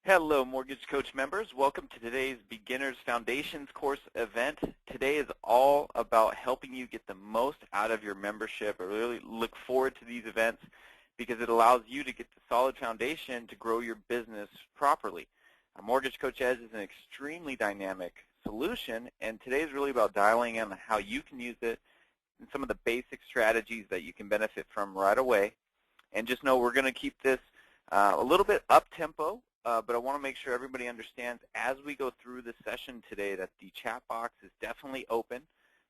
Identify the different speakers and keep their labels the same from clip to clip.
Speaker 1: Hello, Mortgage Coach members. Welcome to today's Beginners Foundations course event. Today is all about helping you get the most out of your membership. I really look forward to these events because it allows you to get the solid foundation to grow your business properly. Mortgage Coach Edge is an extremely dynamic solution, and today is really about dialing in on how you can use it and some of the basic strategies that you can benefit from right away. And just know we're going to keep this a little bit up-tempo. But I want to make sure everybody understands as we go through this session today that the chat box is definitely open.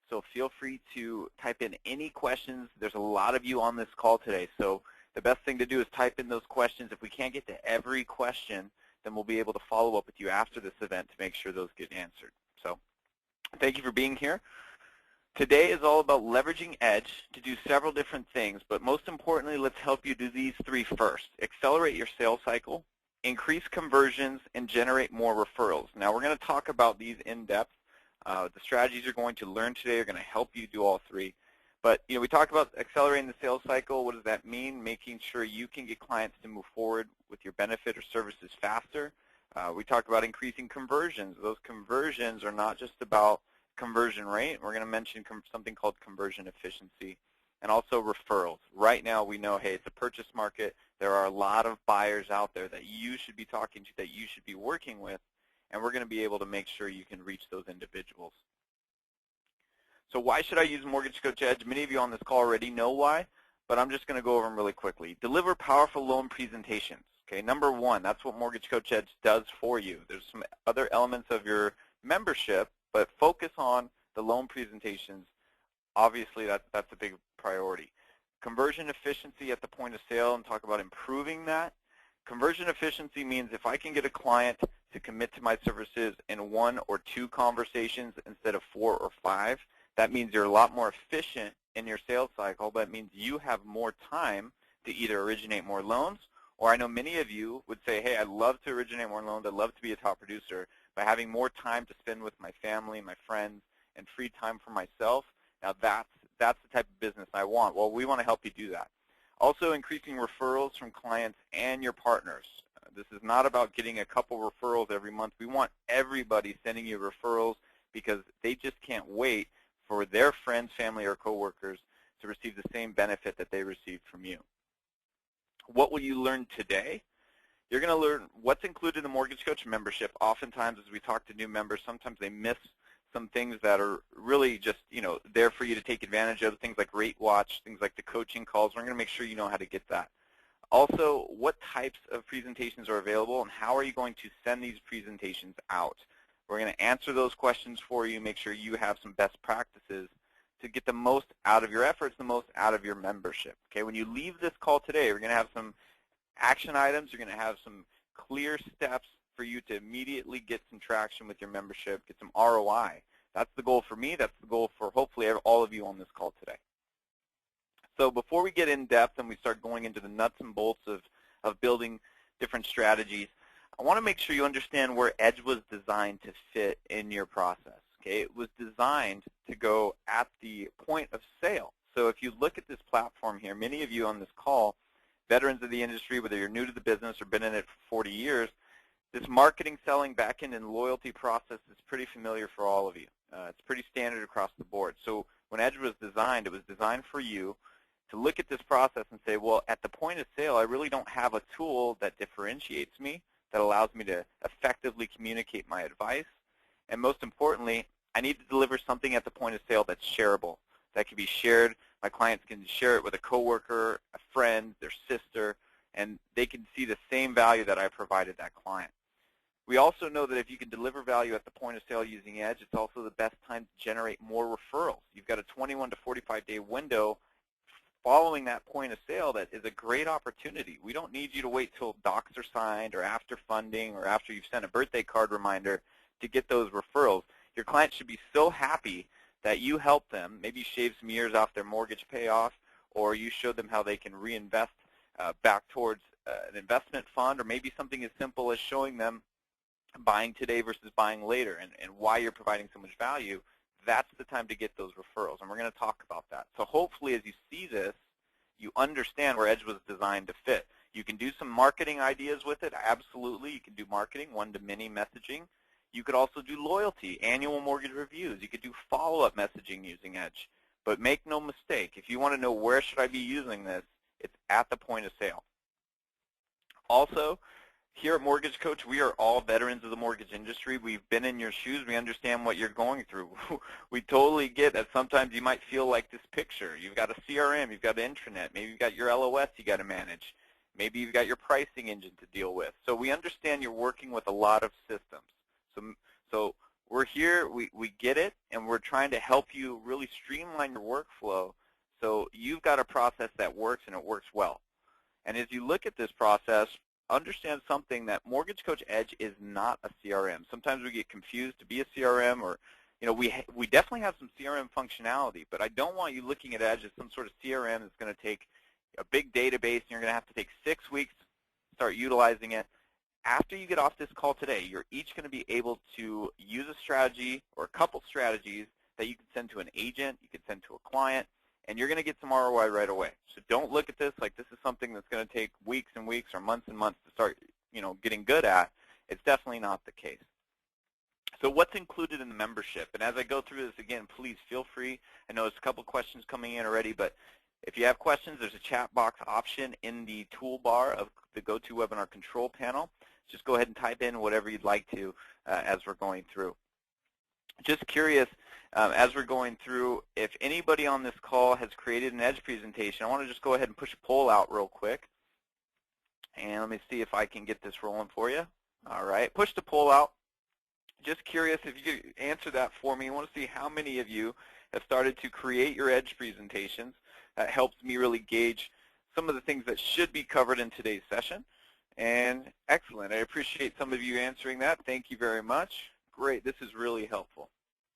Speaker 1: So feel free to type in any questions. There's a lot of you on this call today. So the best thing to do is type in those questions. If we can't get to every question, then we'll be able to follow up with you after this event to make sure those get answered. So thank you for being here. Today is all about leveraging Edge to do several different things. But most importantly, let's help you do these three first. Accelerate your sales cycle, increase conversions, and generate more referrals. Now, we're going to talk about these in depth. The strategies you're going to learn today are going to help you do all three. But, we talked about accelerating the sales cycle. What does that mean? Making sure you can get clients to move forward with your benefit or services faster. We talked about increasing conversions. Those conversions are not just about conversion rate. We're going to mention something called conversion efficiency. And also referrals. Right now we know, hey, it's a purchase market. There are a lot of buyers out there that you should be talking to, that you should be working with, and we're going to be able to make sure you can reach those individuals. So why should I use Mortgage Coach Edge? Many of you on this call already know why, but I'm just going to go over them really quickly. Deliver powerful loan presentations. Okay, number one, that's what Mortgage Coach Edge does for you. There's some other elements of your membership, but focus on the loan presentations. Obviously, that's a big priority. Conversion efficiency at the point of sale, and talk about improving that. Conversion efficiency means if I can get a client to commit to my services in 1 or 2 conversations instead of 4 or 5, that means you're a lot more efficient in your sales cycle. That means you have more time to either originate more loans, or I know many of you would say, hey, I'd love to originate more loans. I'd love to be a top producer. By having more time to spend with my family, my friends, and free time for myself, now that's the type of business I want. Well, we want to help you do that. Also, increasing referrals from clients and your partners. This is not about getting a couple referrals every month. We want everybody sending you referrals because they just can't wait for their friends, family, or coworkers to receive the same benefit that they received from you. What will you learn today? You're going to learn what's included in the Mortgage Coach membership. Oftentimes, as we talk to new members, sometimes they miss some things that are really just, there for you to take advantage of, things like Rate Watch, things like the coaching calls. We're going to make sure you know how to get that. Also, what types of presentations are available and how are you going to send these presentations out? We're going to answer those questions for you, make sure you have some best practices to get the most out of your efforts, the most out of your membership. Okay, when you leave this call today, we're going to have some action items. You're going to have some clear steps for you to immediately get some traction with your membership, get some ROI. That's the goal for me. That's the goal for hopefully all of you on this call today. So before we get in depth and we start going into the nuts and bolts of building different strategies, I want to make sure you understand where Edge was designed to fit in your process. Okay, it was designed to go at the point of sale. So if you look at this platform here, many of you on this call, veterans of the industry, whether you're new to the business or been in it for 40 years, this marketing, selling, back-end, and loyalty process is pretty familiar for all of you. It's pretty standard across the board. So when Edge was designed, it was designed for you to look at this process and say, well, at the point of sale, I really don't have a tool that differentiates me, that allows me to effectively communicate my advice. And most importantly, I need to deliver something at the point of sale that's shareable, that can be shared. My clients can share it with a coworker, a friend, their sister, and they can see the same value that I provided that client. We also know that if you can deliver value at the point of sale using Edge, it's also the best time to generate more referrals. You've got a 21 to 45-day window following that point of sale that is a great opportunity. We don't need you to wait till docs are signed or after funding or after you've sent a birthday card reminder to get those referrals. Your clients should be so happy that you help them, maybe shave some years off their mortgage payoff, or you show them how they can reinvest back towards an investment fund, or maybe something as simple as showing them buying today versus buying later and why you're providing so much value. That's the time to get those referrals, and we're going to talk about that. So hopefully as you see this, you understand where Edge was designed to fit. You can do some marketing ideas with it. Absolutely, you can do marketing, one-to-many messaging. You could also do loyalty, annual mortgage reviews. You could do follow-up messaging using Edge. But make no mistake, if you want to know where should I be using this, it's at the point of sale. Also, here at Mortgage Coach, we are all veterans of the mortgage industry. We've been in your shoes. We understand what you're going through. We totally get that sometimes you might feel like this picture. You've got a CRM, you've got an intranet, maybe you've got your LOS you got to manage. Maybe you've got your pricing engine to deal with. So we understand you're working with a lot of systems. So we're here, we get it, and we're trying to help you really streamline your workflow so you've got a process that works and it works well. And as you look at this process, understand something, that Mortgage Coach Edge is not a CRM. Sometimes we get confused to be a CRM, or we definitely have some CRM functionality, but I don't want you looking at Edge as some sort of CRM that's going to take a big database and you're going to have to take 6 weeks to start utilizing it. After you get off this call today, you're each going to be able to use a strategy or a couple strategies that you can send to an agent, you can send to a client, and you're going to get some ROI right away. So don't look at this like this is something that's going to take weeks and weeks or months and months to start, getting good at. It's definitely not the case. So what's included in the membership? And as I go through this again, please feel free. I know there's a couple questions coming in already, but if you have questions, there's a chat box option in the toolbar of the GoToWebinar control panel. Just go ahead and type in whatever you'd like to as we're going through. Just curious, as we're going through, if anybody on this call has created an Edge presentation, I want to just go ahead and push a poll out real quick. And let me see if I can get this rolling for you. All right, push the poll out. Just curious if you could answer that for me. I want to see how many of you have started to create your Edge presentations. That helps me really gauge some of the things that should be covered in today's session. And excellent. I appreciate some of you answering that. Thank you very much. Great. This is really helpful.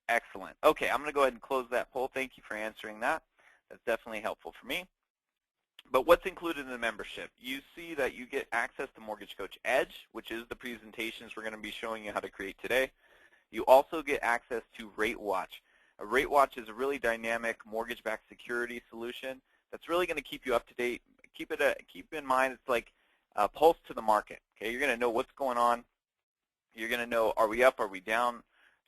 Speaker 1: Excellent. Okay, I'm going to go ahead and close that poll. Thank you for answering that. That's definitely helpful for me. But what's included in the membership? You see that you get access to Mortgage Coach Edge, which is the presentations we're going to be showing you how to create today. You also get access to Rate Watch. A Rate Watch is a really dynamic mortgage-backed security solution that's really going to keep you up to date. Keep in mind, it's like a pulse to the market. Okay, you're going to know what's going on. You're going to know, are we up, are we down?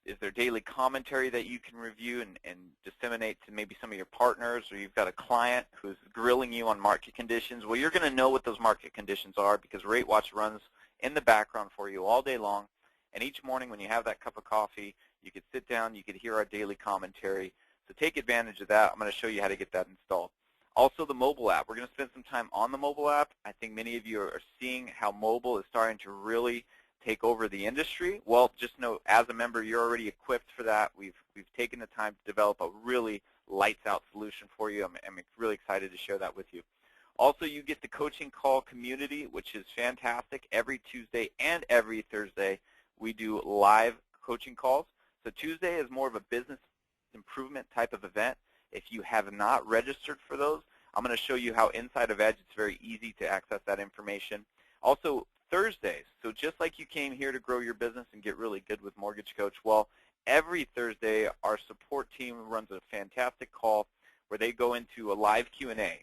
Speaker 1: Is there daily commentary that you can review and disseminate to maybe some of your partners, or you've got a client who's grilling you on market conditions? Well, you're going to know what those market conditions are because Rate Watch runs in the background for you all day long. And each morning when you have that cup of coffee, you could sit down, you could hear our daily commentary. So take advantage of that. I'm going to show you how to get that installed. Also, the mobile app. We're going to spend some time on the mobile app. I think many of you are seeing how mobile is starting to really take over the industry. Well, just know, as a member, you're already equipped for that. We've taken the time to develop a really lights-out solution for you. I'm really excited to share that with you. Also, you get the coaching call community, which is fantastic. Every Tuesday and every Thursday, we do live coaching calls. So Tuesday is more of a business improvement type of event. If you have not registered for those, I'm going to show you how inside of Edge it's very easy to access that information. Also, Thursdays, so just like you came here to grow your business and get really good with Mortgage Coach, well, every Thursday our support team runs a fantastic call where they go into a live Q&A,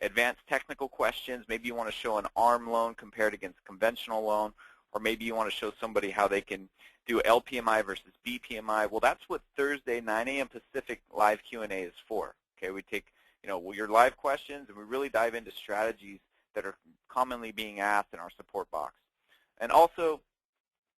Speaker 1: advanced technical questions. Maybe you want to show an ARM loan compared against a conventional loan, or maybe you want to show somebody how they can do LPMI versus BPMI. Well, that's what Thursday 9 a.m. Pacific live Q&A is for. Okay, we take your live questions and we really dive into strategies that are commonly being asked in our support box. And also,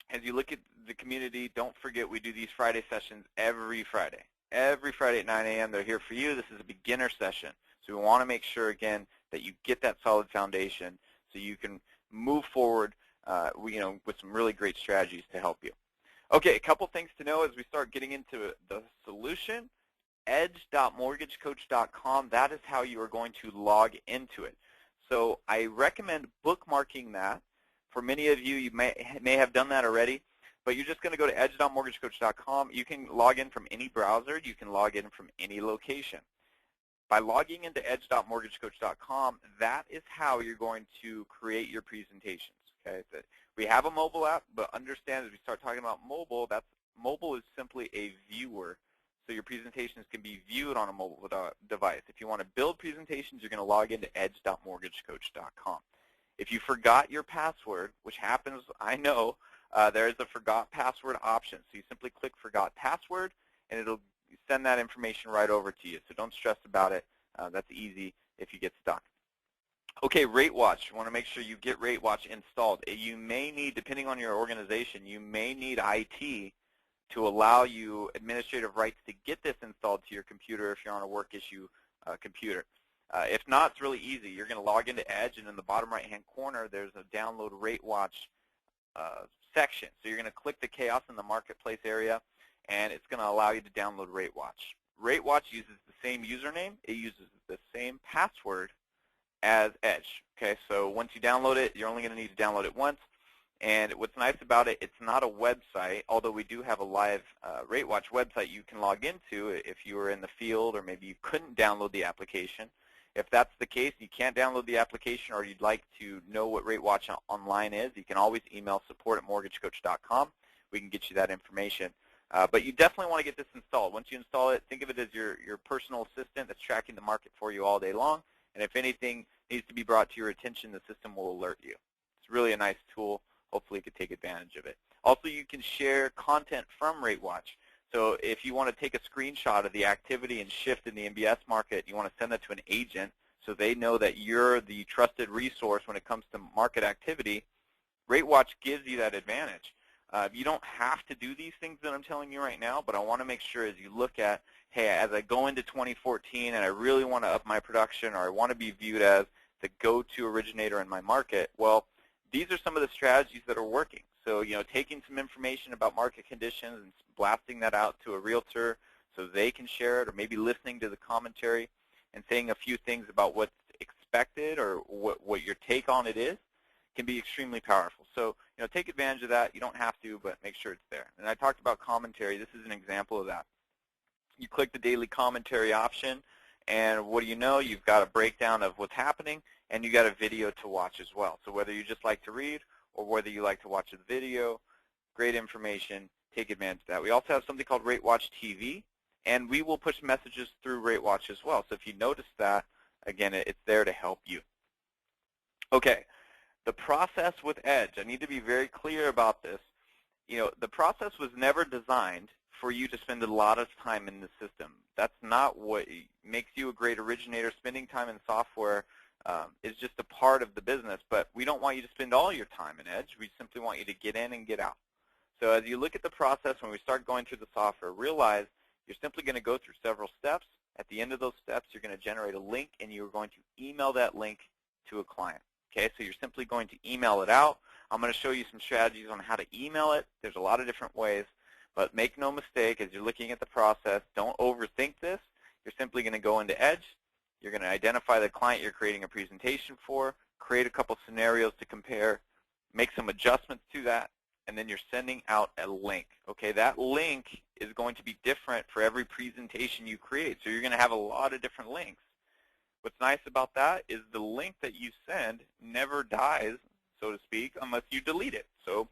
Speaker 1: as you look at the community, don't forget we do these Friday sessions every Friday. Every Friday at 9 a.m. they're here for you. This is a beginner session. So we want to make sure, again, that you get that solid foundation so you can move forward with some really great strategies to help you. Okay, a couple things to know as we start getting into the solution. edge.mortgagecoach.com, that is how you are going to log into it. So I recommend bookmarking that. For many of you, you may have done that already, but you're just going to go to edge.mortgagecoach.com. You can log in from any browser. You can log in from any location. By logging into edge.mortgagecoach.com, that is how you're going to create your presentations. Okay, so we have a mobile app, but understand as we start talking about mobile, mobile is simply a viewer. So your presentations can be viewed on a mobile device. If you want to build presentations, you're going to log into edge.mortgagecoach.com. If you forgot your password, which happens, I know, there is a forgot password option. So you simply click forgot password, and it'll send that information right over to you. So don't stress about it. That's easy if you get stuck. Okay, RateWatch. You want to make sure you get RateWatch installed. You may need, depending on your organization, you may need IT to allow you administrative rights to get this installed to your computer if you're on a work issue computer. If not, it's really easy. You're going to log into Edge, and in the bottom right-hand corner, there's a download RateWatch section. So you're going to click the Chaos in the Marketplace area, and it's going to allow you to download RateWatch. RateWatch uses the same username. It uses the same password as Edge. Okay, so once you download it, you're only going to need to download it once. And what's nice about it, it's not a website, although we do have a live RateWatch website you can log into if you were in the field or maybe you couldn't download the application. If that's the case, you can't download the application or you'd like to know what RateWatch Online is, you can always email support@mortgagecoach.com. We can get you that information. But you definitely want to get this installed. Once you install it, think of it as your personal assistant that's tracking the market for you all day long. And if anything needs to be brought to your attention, the system will alert you. It's really a nice tool. Hopefully you can take advantage of it. Also, you can share content from RateWatch. So if you want to take a screenshot of the activity and shift in the MBS market, you want to send that to an agent so they know that you're the trusted resource when it comes to market activity, RateWatch gives you that advantage. You don't have to do these things that I'm telling you right now, but I want to make sure as you look at, hey, as I go into 2014 and I really want to up my production or I want to be viewed as the go-to originator in my market, well, these are some of the strategies that are working. So, taking some information about market conditions and blasting that out to a realtor so they can share it, or maybe listening to the commentary and saying a few things about what's expected or what your take on it is, can be extremely powerful. So, take advantage of that. You don't have to, but make sure it's there. And I talked about commentary. This is an example of that. You click the daily commentary option, and what do you know? You've got a breakdown of what's happening, and you got a video to watch as well. So whether you just like to read or whether you like to watch a video, great information. Take advantage of that. We also have something called RateWatch TV, and we will push messages through RateWatch as well. So if you notice that, again, it's there to help you. Okay. The process with Edge, I need to be very clear about this. The process was never designed for you to spend a lot of time in the system. That's not what makes you a great originator. Spending time in software is just a part of the business, but we don't want you to spend all your time in Edge. We simply want you to get in and get out. So as you look at the process, when we start going through the software, realize you're simply going to go through several steps. At the end of those steps, you're going to generate a link, and you're going to email that link to a client. Okay, so you're simply going to email it out. I'm going to show you some strategies on how to email it. There's a lot of different ways, but make no mistake, as you're looking at the process, don't overthink this. You're simply going to go into Edge. You're going to identify the client you're creating a presentation for, create a couple scenarios to compare, make some adjustments to that, and then you're sending out a link. Okay, that link is going to be different for every presentation you create, so you're going to have a lot of different links. What's nice about that is the link that you send never dies, so to speak, unless you delete it. So,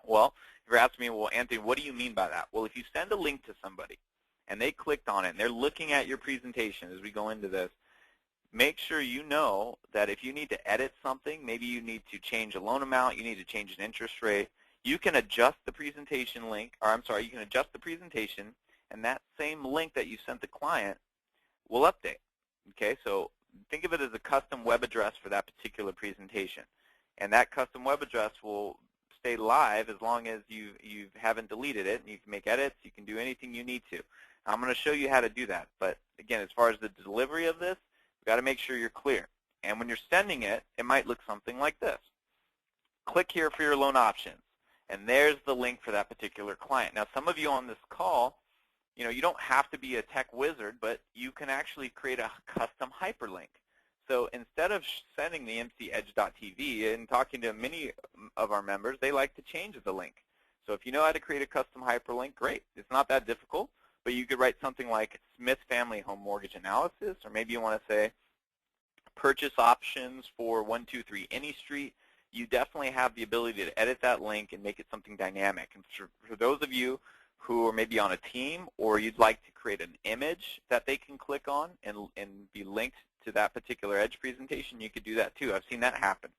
Speaker 1: well, if you're asking me, well, Anthony, what do you mean by that? Well, if you send a link to somebody and they clicked on it and they're looking at your presentation as we go into this, make sure you know that if you need to edit something, maybe you need to change a loan amount, you need to change an interest rate, you can adjust the presentation link, or I'm sorry, you can adjust the presentation, and that same link that you sent the client will update. Okay, so think of it as a custom web address for that particular presentation. And that custom web address will stay live as long as you haven't deleted it, and you can make edits, you can do anything you need to. I'm going to show you how to do that. But again, as far as the delivery of this, you've got to make sure you're clear. And when you're sending it, it might look something like this. Click here for your loan options. And there's the link for that particular client. Now, some of you on this call, you don't have to be a tech wizard, but you can actually create a custom hyperlink. So instead of sending the mcedge.tv and talking to many of our members, they like to change the link. So if you know how to create a custom hyperlink, great. It's not that difficult, but you could write something like Smith Family Home Mortgage Analysis, or maybe you want to say purchase options for 123 Any Street. You definitely have the ability to edit that link and make it something dynamic. And for those of you who are maybe on a team, or you'd like to create an image that they can click on and be linked to that particular Edge presentation, you could do that too. I've seen that happen.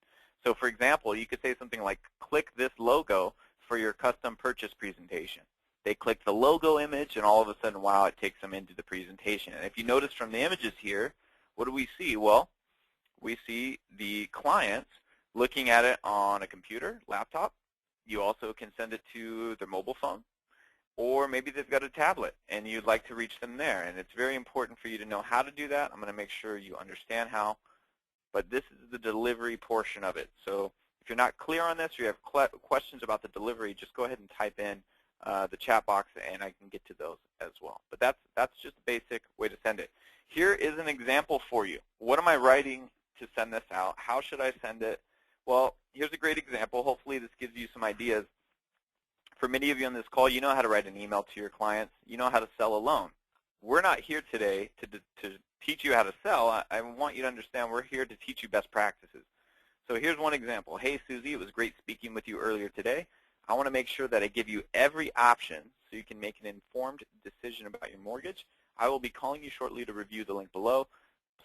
Speaker 1: So for example, you could say something like, click this logo for your custom purchase presentation. They click the logo image, and all of a sudden, wow, it takes them into the presentation. And if you notice from the images here, what do we see? Well, we see the clients looking at it on a computer, laptop. You also can send it to their mobile phone, or maybe they've got a tablet and you'd like to reach them there. And it's very important for you to know how to do that. I'm going to make sure you understand how, but this is the delivery portion of it. So if you're not clear on this or you have questions about the delivery, just go ahead and type in the chat box and I can get to those as well. But that's just a basic way to send it. Here is an example for you. What am I writing to send this out? How should I send it? Well, here's a great example. Hopefully this gives you some ideas. For many of you on this call, you know how to write an email to your clients. You know how to sell a loan. We're not here today to teach you how to sell. I want you to understand we're here to teach you best practices. So here's one example. Hey, Susie, it was great speaking with you earlier today. I want to make sure that I give you every option so you can make an informed decision about your mortgage. I will be calling you shortly to review the link below.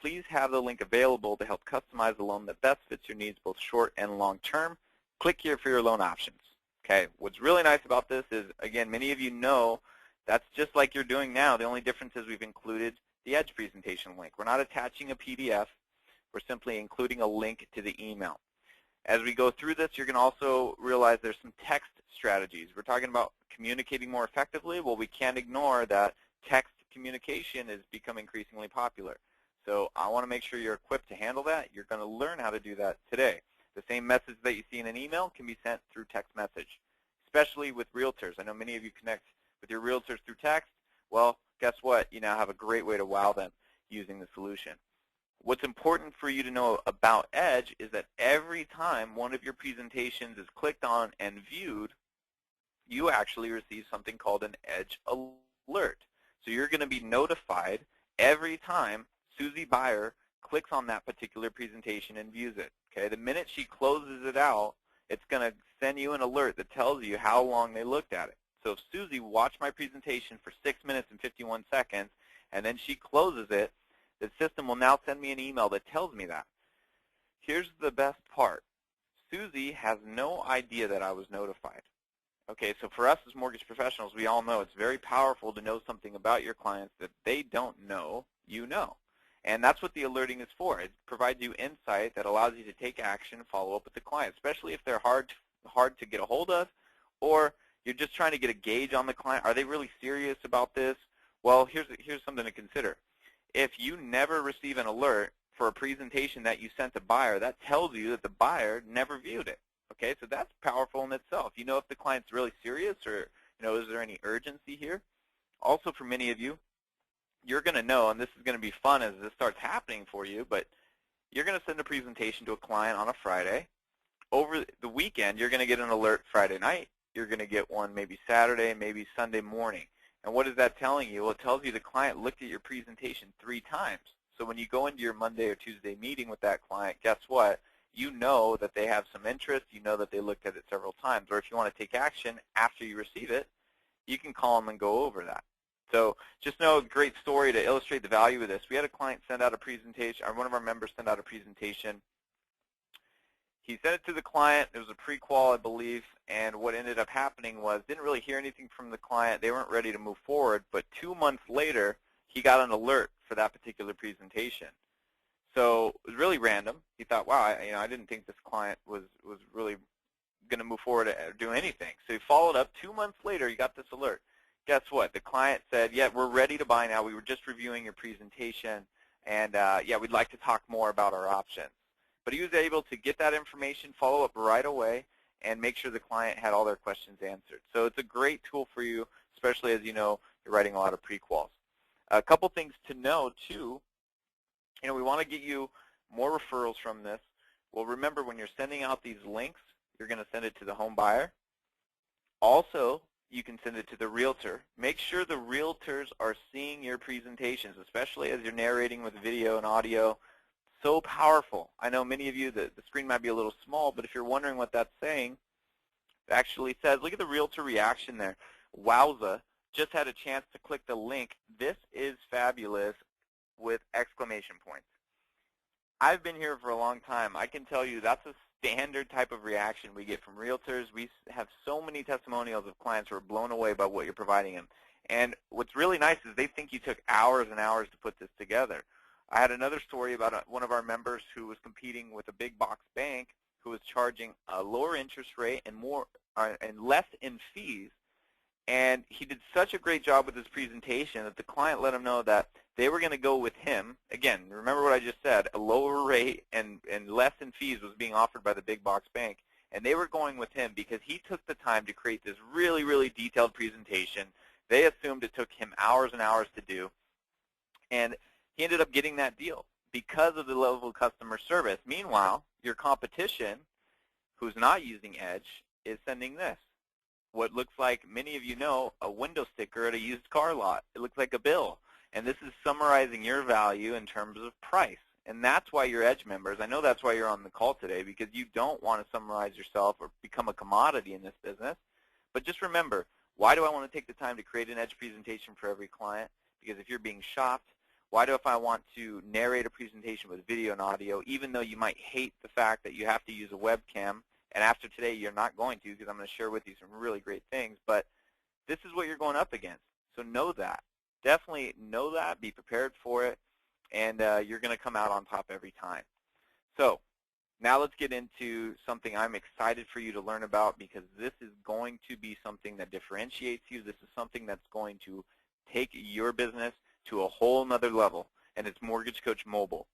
Speaker 1: Please have the link available to help customize the loan that best fits your needs, both short and long term. Click here for your loan options. Okay, what's really nice about this is, again, many of you know that's just like you're doing now. The only difference is we've included the Edge presentation link. We're not attaching a PDF. We're simply including a link to the email. As we go through this, you're going to also realize there's some text strategies. We're talking about communicating more effectively. Well, we can't ignore that text communication has become increasingly popular. So I want to make sure you're equipped to handle that. You're going to learn how to do that today. The same message that you see in an email can be sent through text message, especially with realtors. I know many of you connect with your realtors through text. Well, guess what? You now have a great way to wow them using the solution. What's important for you to know about Edge is that every time one of your presentations is clicked on and viewed, you actually receive something called an Edge alert. So you're going to be notified every time Susie Buyer clicks on that particular presentation and views it. Okay, the minute she closes it out, it's going to send you an alert that tells you how long they looked at it. So if Susie watched my presentation for 6 minutes and 51 seconds, and then she closes it, the system will now send me an email that tells me that. Here's the best part. Susie has no idea that I was notified. Okay, so for us as mortgage professionals, we all know it's very powerful to know something about your clients that they don't know you know. And that's what the alerting is for. It provides you insight that allows you to take action and follow up with the client, especially if they're hard to get a hold of, or you're just trying to get a gauge on the client. Are they really serious about this? Well, here's something to consider. If you never receive an alert for a presentation that you sent a buyer, that tells you that the buyer never viewed it. Okay, so that's powerful in itself. You know if the client's really serious, or is there any urgency here? Also, for many of you, you're going to know, and this is going to be fun as this starts happening for you, but you're going to send a presentation to a client on a Friday. Over the weekend, you're going to get an alert Friday night. You're going to get one maybe Saturday, maybe Sunday morning. And what is that telling you? Well, it tells you the client looked at your presentation 3 times. So when you go into your Monday or Tuesday meeting with that client, guess what? You know that they have some interest. You know that they looked at it several times. Or if you want to take action after you receive it, you can call them and go over that. So just know a great story to illustrate the value of this. We had a client send out a presentation, or one of our members send out a presentation. He sent it to the client. It was a pre-qual, I believe, and what ended up happening was didn't really hear anything from the client. They weren't ready to move forward, but 2 months later, he got an alert for that particular presentation. So it was really random. He thought, wow, I didn't think this client was really going to move forward or do anything. So he followed up. 2 months later, he got this alert. Guess what? The client said, yeah, we're ready to buy now. We were just reviewing your presentation, and yeah, we'd like to talk more about our options. But he was able to get that information, follow up right away, and make sure the client had all their questions answered. So it's a great tool for you, especially as you know you're writing a lot of pre-quals. A couple things to know, too. We want to get you more referrals from this. Well, remember, when you're sending out these links, you're going to send it to the home buyer. Also, you can send it to the realtor. Make sure the realtors are seeing your presentations, especially as you're narrating with video and audio. So powerful. I know many of you, the screen might be a little small, but if you're wondering what that's saying, it actually says, look at the realtor reaction there. Wowza, just had a chance to click the link. This is fabulous, with exclamation points. I've been here for a long time. I can tell you that's standard type of reaction we get from realtors. We have so many testimonials of clients who are blown away by what you're providing them. And what's really nice is they think you took hours and hours to put this together. I had another story about one of our members who was competing with a big box bank who was charging a lower interest rate and less in fees. And he did such a great job with his presentation that the client let him know that they were going to go with him. Again, remember what I just said, a lower rate and less in fees was being offered by the big box bank. And they were going with him because he took the time to create this really, really detailed presentation. They assumed it took him hours and hours to do. And he ended up getting that deal because of the level of customer service. Meanwhile, your competition, who's not using Edge, is sending this. What looks like, many of you know, a window sticker at a used car lot. It looks like a bill. And this is summarizing your value in terms of price. And that's why you're Edge members. I know that's why you're on the call today, because you don't want to summarize yourself or become a commodity in this business. But just remember, why do I want to take the time to create an Edge presentation for every client? Because if you're being shopped, why do if I want to narrate a presentation with video and audio, even though you might hate the fact that you have to use a webcam, and after today you're not going to, because I'm going to share with you some really great things, but this is what you're going up against. So know that. Definitely know that, be prepared for it, and you're going to come out on top every time. So now let's get into something I'm excited for you to learn about, because this is going to be something that differentiates you. This is something that's going to take your business to a whole nother level, and it's Mortgage Coach Mobile.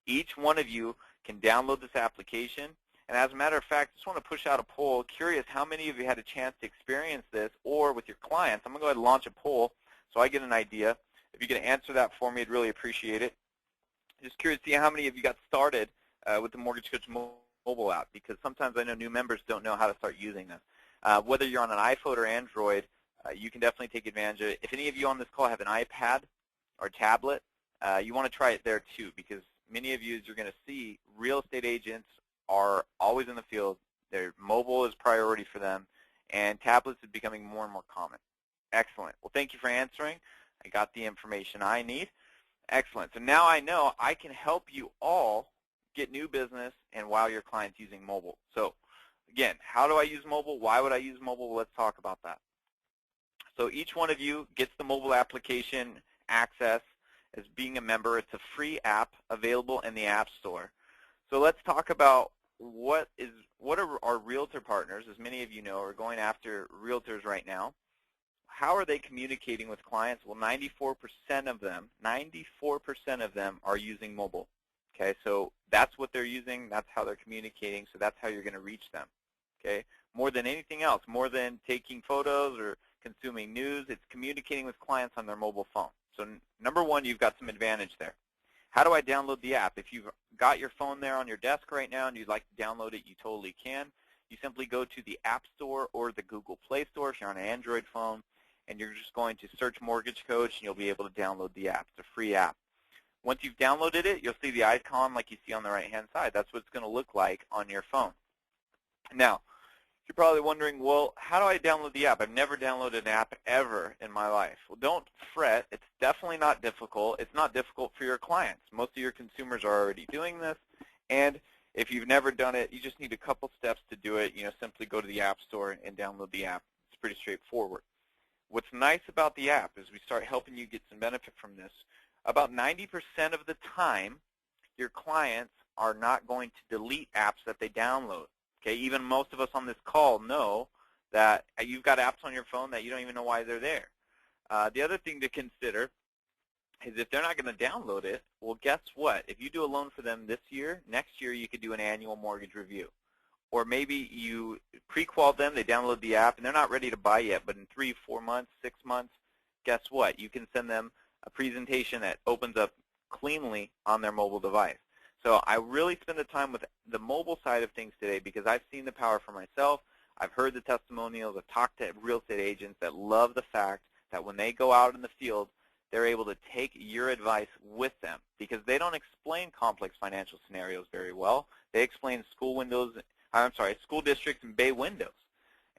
Speaker 1: Each one of you can download this application, and as a matter of fact, I just want to push out a poll. Curious how many of you had a chance to experience this, or with your clients. I'm going to go ahead and launch a poll so I get an idea. If you can answer that for me, I'd really appreciate it. Just curious to see how many of you got started with the Mortgage Coach mobile app, because sometimes I know new members don't know how to start using this. Whether you're on an iPhone or Android, you can definitely take advantage of it. If any of you on this call have an iPad or tablet, you want to try it there too, because many of you, as you're going to see, real estate agents are always in the field. Their mobile is priority for them, and tablets is becoming more and more common. Excellent. Well, thank you for answering. I got the information I need. Excellent. So now I know I can help you all get new business and wow your clients using mobile. So again, how do I use mobile? Why would I use mobile? Well, let's talk about that. So each one of you gets the mobile application access as being a member. It's a free app available in the App Store. So let's talk about what are our realtor partners, as many of you know, are going after realtors right now. How are they communicating with clients? Well, 94% of them are using mobile. Okay, so that's what they're using. That's how they're communicating. So that's how you're going to reach them. Okay, more than anything else, more than taking photos or consuming news, it's communicating with clients on their mobile phone. So number one, you've got some advantage there. How do I download the app? If you've got your phone there on your desk right now and you'd like to download it, you totally can. You simply go to the App Store or the Google Play Store if you're on an Android phone, and you're just going to search Mortgage Coach, and you'll be able to download the app. It's a free app. Once you've downloaded it, you'll see the icon like you see on the right-hand side. That's what it's going to look like on your phone. Now, you're probably wondering, well, how do I download the app? I've never downloaded an app ever in my life. Well, don't fret. It's definitely not difficult. It's not difficult for your clients. Most of your consumers are already doing this, and if you've never done it, you just need a couple steps to do it. You know, simply go to the App Store and download the app. It's pretty straightforward. What's nice about the app is we start helping you get some benefit from this. About 90% of the time, your clients are not going to delete apps that they download. Okay, even most of us on this call know that you've got apps on your phone that you don't even know why they're there. The other thing to consider is if they're not going to download it, well, guess what? If you do a loan for them this year, next year you could do an annual mortgage review. Or maybe you pre-qual them, they download the app, and they're not ready to buy yet, but in 3, 4 months, 6 months, guess what? You can send them a presentation that opens up cleanly on their mobile device. So I really spend the time with the mobile side of things today because I've seen the power for myself. I've heard the testimonials. I've talked to real estate agents that love the fact that when they go out in the field, they're able to take your advice with them because they don't explain complex financial scenarios very well. They explain school districts and bay windows.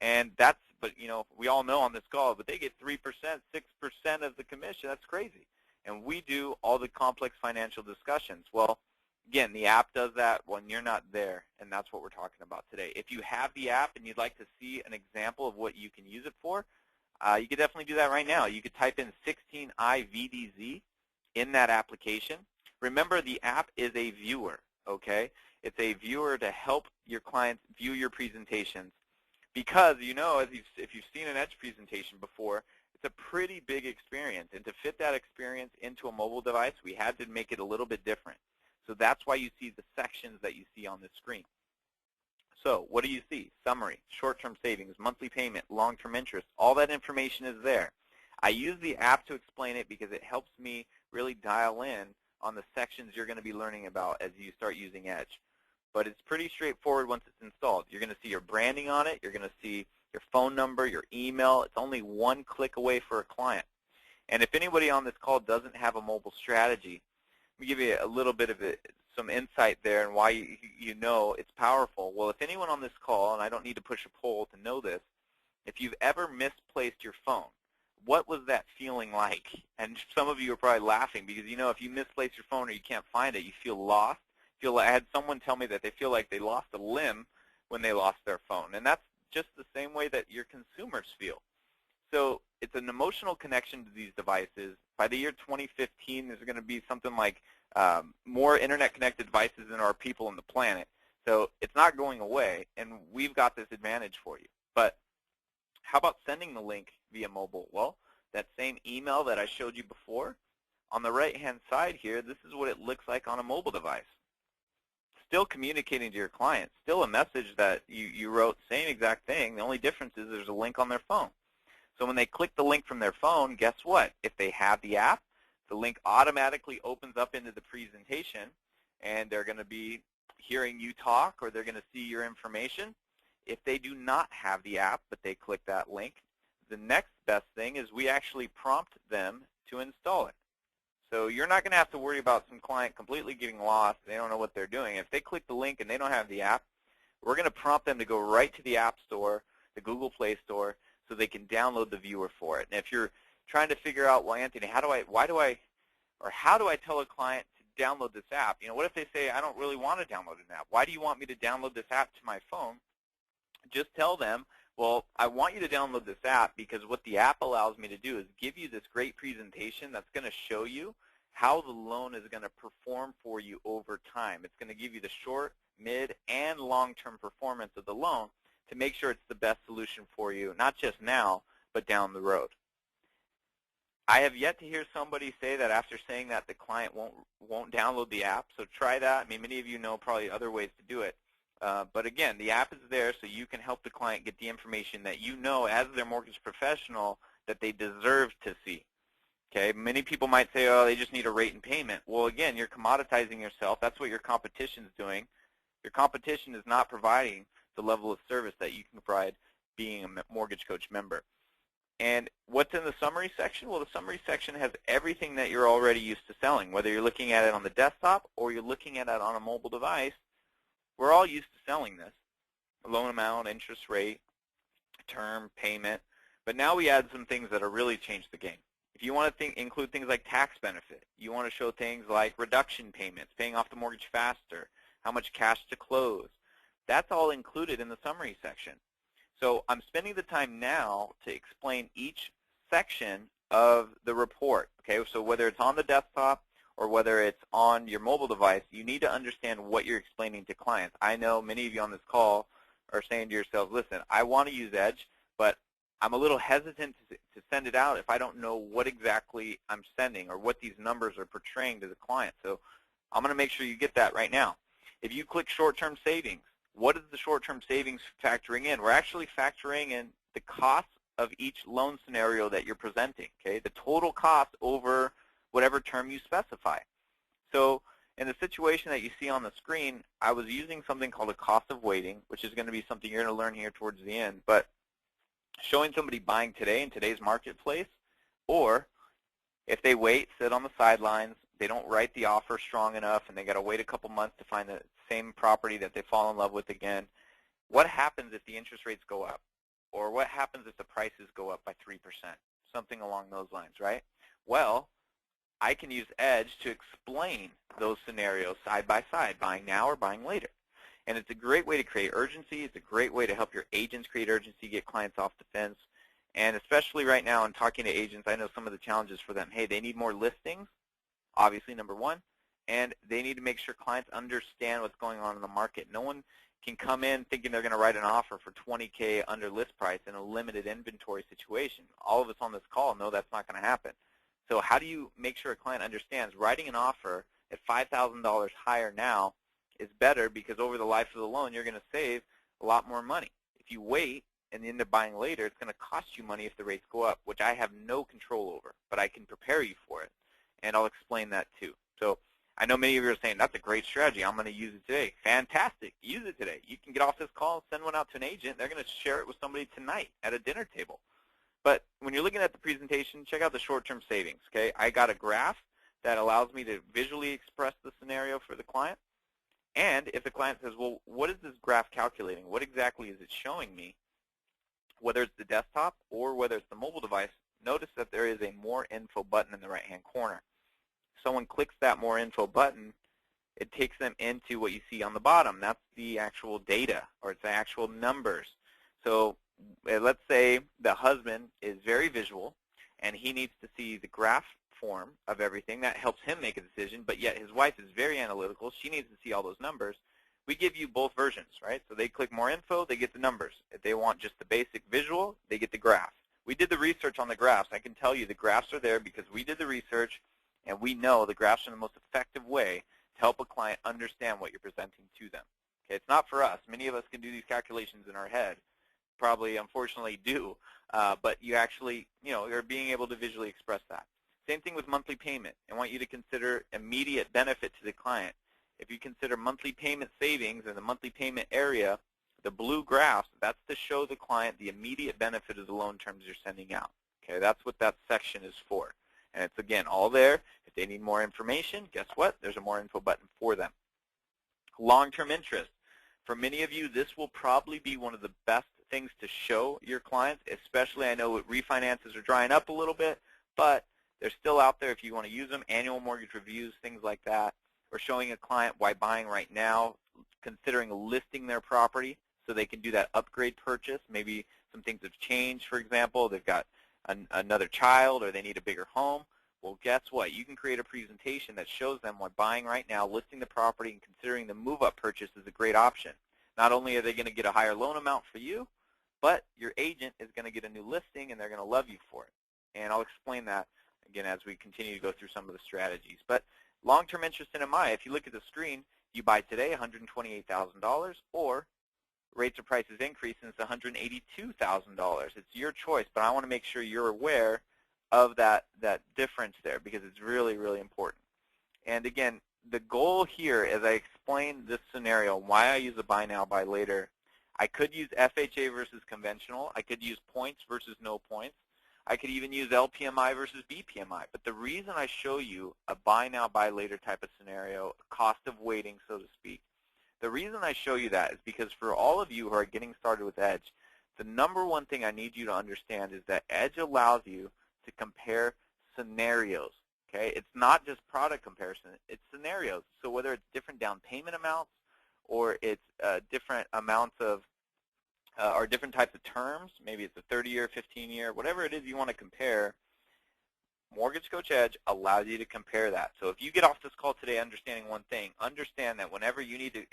Speaker 1: And that's, but you know, we all know on this call, but they get 3%, 6% of the commission. That's crazy. And we do all the complex financial discussions. Well, Again, the app does that when you're not there, and that's what we're talking about today. If you have the app and you'd like to see an example of what you can use it for, you could definitely do that right now. You could type in 16iVDZ in that application. Remember, the app is a viewer, okay? It's a viewer to help your clients view your presentations because, you know, if you've seen an Edge presentation before, it's a pretty big experience. And to fit that experience into a mobile device, we had to make it a little bit different. So that's why you see the sections that you see on this screen. So what do you see? Summary, short-term savings, monthly payment, long-term interest. All that information is there. I use the app to explain it because it helps me really dial in on the sections you're going to be learning about as you start using Edge. But it's pretty straightforward once it's installed. You're going to see your branding on it. You're going to see your phone number, your email. It's only one click away for a client. And if anybody on this call doesn't have a mobile strategy, let me give you a little bit of some insight there and why you know it's powerful. Well, if anyone on this call, and I don't need to push a poll to know this, if you've ever misplaced your phone, what was that feeling like? And some of you are probably laughing because, you know, if you misplace your phone or you can't find it, you feel lost. I had someone tell me that they feel like they lost a limb when they lost their phone. And that's just the same way that your consumers feel. So it's an emotional connection to these devices. By the year 2015, there's going to be something like more internet-connected devices than there are people on the planet. So it's not going away, and we've got this advantage for you. But how about sending the link via mobile? Well, that same email that I showed you before, on the right-hand side here, this is what it looks like on a mobile device. Still communicating to your client, still a message that you wrote, same exact thing. The only difference is there's a link on their phone. So when they click the link from their phone, guess what? If they have the app, the link automatically opens up into the presentation, and they're going to be hearing you talk, or they're going to see your information. If they do not have the app, but they click that link, the next best thing is we actually prompt them to install it. So you're not going to have to worry about some client completely getting lost. They don't know what they're doing. If they click the link and they don't have the app, we're going to prompt them to go right to the App Store, the Google Play Store, so they can download the viewer for it. And if you're trying to figure out, well, Anthony, how do I tell a client to download this app? You know, what if they say, I don't really want to download an app? Why do you want me to download this app to my phone? Just tell them, well, I want you to download this app because what the app allows me to do is give you this great presentation that's going to show you how the loan is going to perform for you over time. It's going to give you the short, mid, and long-term performance of the loan to make sure it's the best solution for you, not just now, but down the road. I have yet to hear somebody say that after saying that the client won't download the app, so try that. I mean, many of you know probably other ways to do it. But again, the app is there so you can help the client get the information that you know as their mortgage professional that they deserve to see. Okay, many people might say, oh, they just need a rate and payment. Well, again, you're commoditizing yourself. That's what your competition is doing. Your competition is not providing the level of service that you can provide being a Mortgage Coach member. And what's in the summary section? Well, the summary section has everything that you're already used to selling, whether you're looking at it on the desktop or you're looking at it on a mobile device. We're all used to selling this: loan amount, interest rate, term, payment. But now we add some things that have really changed the game. If you want to include things like tax benefit, you want to show things like reduction payments, paying off the mortgage faster, how much cash to close. That's all included in the summary section. So I'm spending the time now to explain each section of the report. Okay, so whether it's on the desktop or whether it's on your mobile device, you need to understand what you're explaining to clients. I know many of you on this call are saying to yourselves, listen, I want to use Edge, but I'm a little hesitant to send it out if I don't know what exactly I'm sending or what these numbers are portraying to the client. So I'm going to make sure you get that right now. If you click short-term savings, what is the short-term savings factoring in? We're actually factoring in the cost of each loan scenario that you're presenting, okay? The total cost over whatever term you specify. So in the situation that you see on the screen, I was using something called a cost of waiting, which is going to be something you're going to learn here towards the end. But showing somebody buying today in today's marketplace, or if they wait, sit on the sidelines, they don't write the offer strong enough, and they got to wait a couple months to find the same property that they fall in love with again, what happens if the interest rates go up? Or what happens if the prices go up by 3%? Something along those lines, right? Well, I can use Edge to explain those scenarios side by side, buying now or buying later. And it's a great way to create urgency. It's a great way to help your agents create urgency, get clients off the fence. And especially right now in talking to agents, I know some of the challenges for them. Hey, they need more listings, obviously, number one, and they need to make sure clients understand what's going on in the market. No one can come in thinking they're going to write an offer for $20K under list price in a limited inventory situation. All of us on this call know that's not going to happen. So how do you make sure a client understands writing an offer at $5,000 higher now is better, because over the life of the loan you're going to save a lot more money. If you wait and end up buying later, it's going to cost you money if the rates go up, which I have no control over, but I can prepare you for it, and I'll explain that too. So I know many of you are saying, that's a great strategy, I'm going to use it today. Fantastic, use it today. You can get off this call, send one out to an agent, they're going to share it with somebody tonight at a dinner table. But when you're looking at the presentation, check out the short-term savings, okay? I got a graph that allows me to visually express the scenario for the client. And if the client says, well, what is this graph calculating? What exactly is it showing me? Whether it's the desktop or whether it's the mobile device, notice that there is a More Info button in the right-hand corner. If someone clicks that More Info button, it takes them into what you see on the bottom. That's the actual data, or it's the actual numbers. So let's say the husband is very visual, and he needs to see the graph form of everything. That helps him make a decision, but yet his wife is very analytical. She needs to see all those numbers. We give you both versions, right? So they click More Info, they get the numbers. If they want just the basic visual, they get the graph. We did the research on the graphs. I can tell you the graphs are there because we did the research, and we know the graphs are the most effective way to help a client understand what you're presenting to them. Okay, it's not for us. Many of us can do these calculations in our head, probably unfortunately do, but you actually, you're being able to visually express that. Same thing with monthly payment. I want you to consider immediate benefit to the client. If you consider monthly payment savings in the monthly payment area, the blue graphs, that's to show the client the immediate benefit of the loan terms you're sending out. Okay, that's what that section is for. And it's, again, all there. If they need more information, guess what? There's a More Info button for them. Long-term interest. For many of you, this will probably be one of the best things to show your clients, especially I know refinances are drying up a little bit, but they're still out there if you want to use them. Annual mortgage reviews, things like that. Or showing a client why buying right now, considering listing their property so they can do that upgrade purchase. Maybe some things have changed, for example. They've got another child or they need a bigger home. Well, guess what? You can create a presentation that shows them why buying right now, listing the property, and considering the move-up purchase is a great option. Not only are they going to get a higher loan amount for you, but your agent is going to get a new listing and they're going to love you for it. And I'll explain that, again, as we continue to go through some of the strategies. But long-term interest in MI, if you look at the screen, you buy today $128,000, or rates or prices increase and it's $182,000. It's your choice, but I want to make sure you're aware of that difference there because it's really, really important. And again, the goal here, as I explain this scenario, why I use a buy now, buy later, I could use FHA versus conventional. I could use points versus no points. I could even use LPMI versus BPMI. But the reason I show you a buy now, buy later type of scenario, cost of waiting, so to speak, the reason I show you that is because for all of you who are getting started with Edge, the number one thing I need you to understand is that Edge allows you to compare scenarios. Okay? It's not just product comparison, it's scenarios. So whether it's different down payment amounts or it's different amounts of or different types of terms, maybe it's a 30-year, 15-year, whatever it is you want to compare, Mortgage Coach Edge allows you to compare that. So if you get off this call today understanding one thing, understand that whenever you need to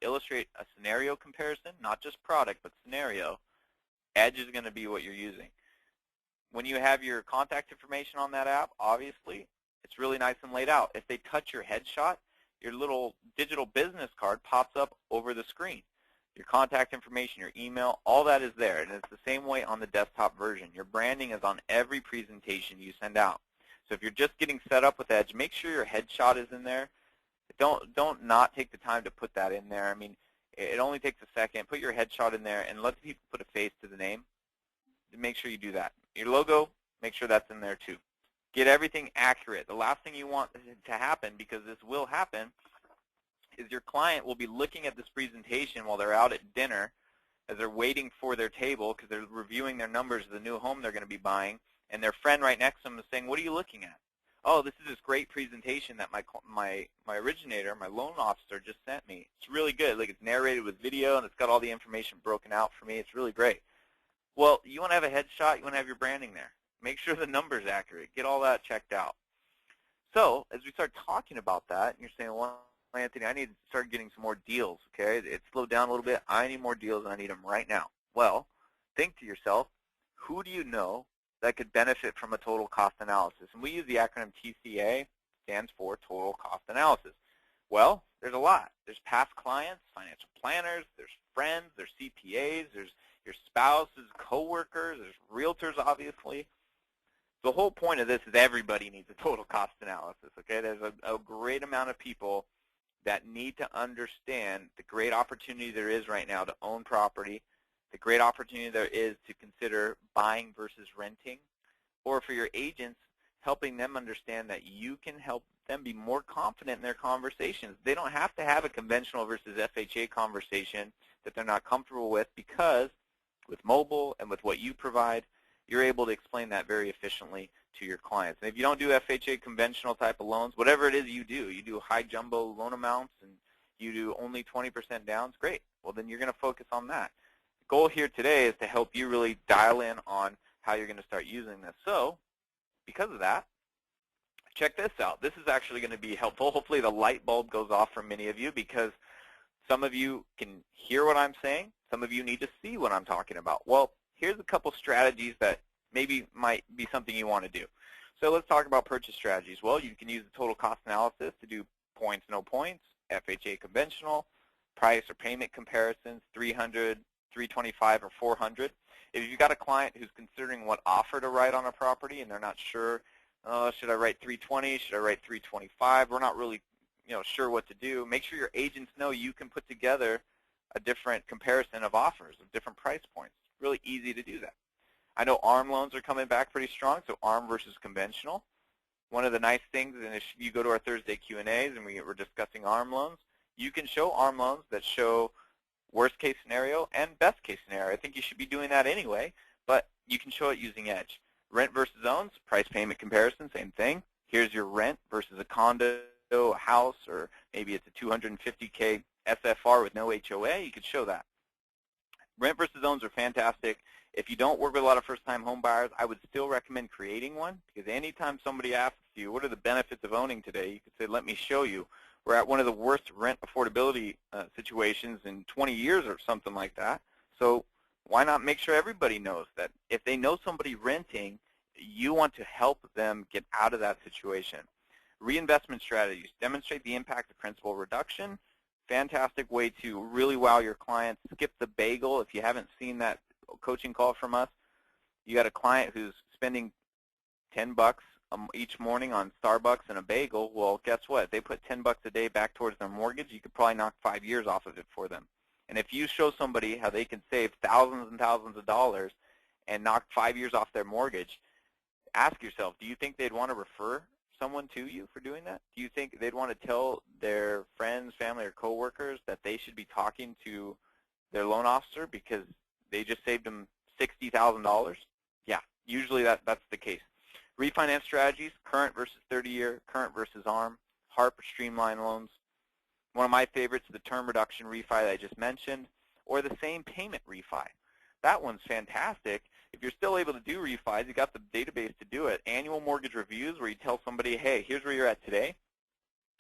Speaker 1: illustrate a scenario comparison, not just product, but scenario, Edge is going to be what you're using. When you have your contact information on that app, obviously, it's really nice and laid out. If they touch your headshot, your little digital business card pops up over the screen. Your contact information, your email, all that is there. And it's the same way on the desktop version. Your branding is on every presentation you send out. So if you're just getting set up with Edge, make sure your headshot is in there. Don't not take the time to put that in there. I mean, it only takes a second. Put your headshot in there and let the people put a face to the name. Make sure you do that. Your logo, make sure that's in there too. Get everything accurate. The last thing you want to happen, because this will happen, is your client will be looking at this presentation while they're out at dinner as they're waiting for their table because they're reviewing their numbers of the new home they're going to be buying, and their friend right next to them is saying, what are you looking at? oh, this is this great presentation that my originator, my loan officer just sent me. It's really good. Like, it's narrated with video, and it's got all the information broken out for me. It's really great. Well, you want to have a headshot. You want to have your branding there. Make sure the number's accurate. Get all that checked out. So as we start talking about that, and you're saying, well, Anthony, I need to start getting some more deals, okay? It slowed down a little bit. I need more deals, and I need them right now. Well, think to yourself, who do you know that could benefit from a total cost analysis? And we use the acronym TCA, stands for Total Cost Analysis. Well, there's a lot. There's past clients, financial planners, there's friends, there's CPAs, there's your spouses, coworkers, there's realtors, obviously. The whole point of this is everybody needs a total cost analysis, okay? There's a great amount of people that need to understand the great opportunity there is right now to own property, the great opportunity there is to consider buying versus renting, or for your agents, helping them understand that you can help them be more confident in their conversations. They don't have to have a conventional versus FHA conversation that they're not comfortable with, because with mobile and with what you provide, you're able to explain that very efficiently to your clients. And if you don't do FHA conventional type of loans, whatever it is you do high jumbo loan amounts and you do only 20% downs, great. Well, then you're going to focus on that. The goal here today is to help you really dial in on how you're going to start using this. So because of that, check this out. This is actually going to be helpful. Hopefully the light bulb goes off for many of you, because some of you can hear what I'm saying. Some of you need to see what I'm talking about. Well, here's a couple strategies that maybe might be something you want to do. So let's talk about purchase strategies. Well, you can use the total cost analysis to do points, no points, FHA conventional, price or payment comparisons, 300, 325, or 400. If you've got a client who's considering what offer to write on a property and they're not sure, should I write 320, should I write 325, we're not really sure what to do, make sure your agents know you can put together a different comparison of offers of different price points. Really easy to do that. I know ARM loans are coming back pretty strong, so ARM versus conventional. One of the nice things, and if you go to our Thursday Q&As and we're discussing ARM loans, you can show ARM loans that show worst case scenario and best case scenario. I think you should be doing that anyway, but you can show it using Edge. Rent versus owns, price payment comparison, same thing. Here's your rent versus a condo, a house, or maybe it's a $250K SFR with no HOA. You could show that. Rent versus owns are fantastic. If you don't work with a lot of first-time home buyers, I would still recommend creating one, because anytime somebody asks you, what are the benefits of owning today, you could say, let me show you. We're at one of the worst rent affordability situations in 20 years or something like that. So why not make sure everybody knows that if they know somebody renting, you want to help them get out of that situation. Reinvestment strategies. Demonstrate the impact of principal reduction. Fantastic way to really wow your clients. Skip the bagel. If you haven't seen that coaching call from us, you got a client who's spending $10 each morning on Starbucks and a bagel. Well, guess what? If they put $10 a day back towards their mortgage, you could probably knock 5 years off of it for them. And if you show somebody how they can save thousands and thousands of dollars and knock 5 years off their mortgage, ask yourself, do you think they'd want to refer someone to you for doing that? Do you think they'd want to tell their friends, family, or coworkers that they should be talking to their loan officer because they just saved them $60,000? Yeah, usually that's the case. Refinance strategies, current versus 30-year, current versus ARM, HARP, streamline loans. One of my favorites is the term reduction refi that I just mentioned, or the same payment refi. That one's fantastic. If you're still able to do refis, you got the database to do it. Annual mortgage reviews where you tell somebody, hey, here's where you're at today.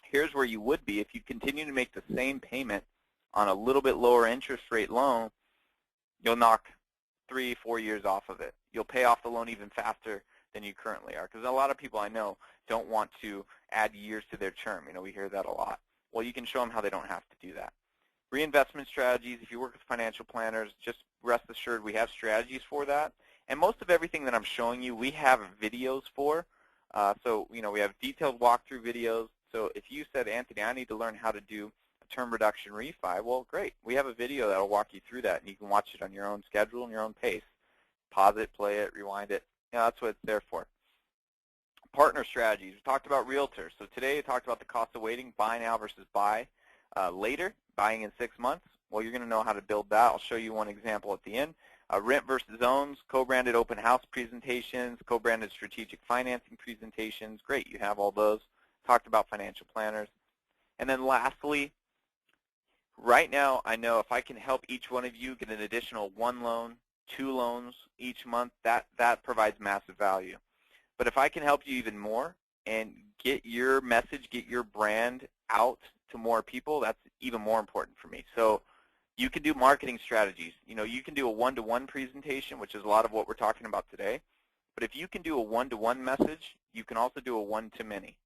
Speaker 1: Here's where you would be if you continue to make the same payment on a little bit lower interest rate loan. You'll knock 3-4 years off of it. You'll pay off the loan even faster than you currently are, because a lot of people I know don't want to add years to their term. We hear that a lot. Well, you can show them how they don't have to do that. Reinvestment strategies, if you work with financial planners, just rest assured we have strategies for that. And most of everything that I'm showing you, we have videos for. So, we have detailed walkthrough videos. So if you said, Anthony, I need to learn how to do a term reduction refi, well, great. We have a video that will walk you through that, and you can watch it on your own schedule and your own pace. Pause it, play it, rewind it. That's what it's there for. Partner strategies. We talked about realtors. So today we talked about the cost of waiting, buy now versus buy later, buying in 6 months. Well, you're going to know how to build that. I'll show you one example at the end. Rent versus owns, co-branded open house presentations, co-branded strategic financing presentations. Great, you have all those. Talked about financial planners. And then lastly, right now I know if I can help each one of you get an additional 1 loan, 2 loans each month, that provides massive value. But if I can help you even more and get your message, get your brand out to more people, that's even more important for me. So you can do marketing strategies. You can do a one-to-one presentation, which is a lot of what we're talking about today. But if you can do a one-to-one message, you can also do a one-to-many.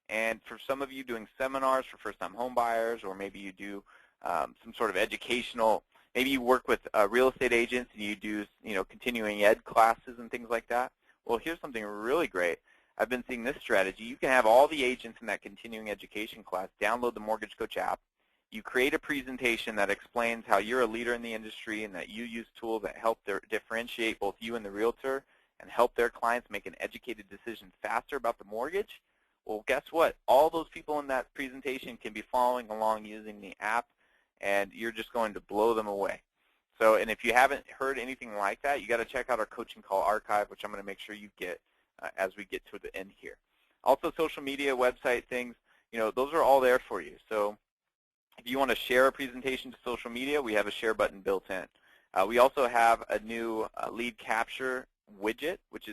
Speaker 1: And for some of you doing seminars for first-time home buyers, or maybe you do some sort of educational, maybe you work with real estate agents and you do continuing ed classes and things like that. Well, here's something really great. I've been seeing this strategy. You can have all the agents in that continuing education class download the Mortgage Coach app. You create a presentation that explains how you're a leader in the industry and that you use tools that help differentiate both you and the realtor and help their clients make an educated decision faster about the mortgage. Well, guess what? All those people in that presentation can be following along using the app, and you're just going to blow them away. So, and if you haven't heard anything like that, you got to check out our coaching call archive, which I'm going to make sure you get as we get to the end here. Also, social media, website things, those are all there for you. So if you want to share a presentation to social media, we have a share button built in. We also have a new lead capture widget, which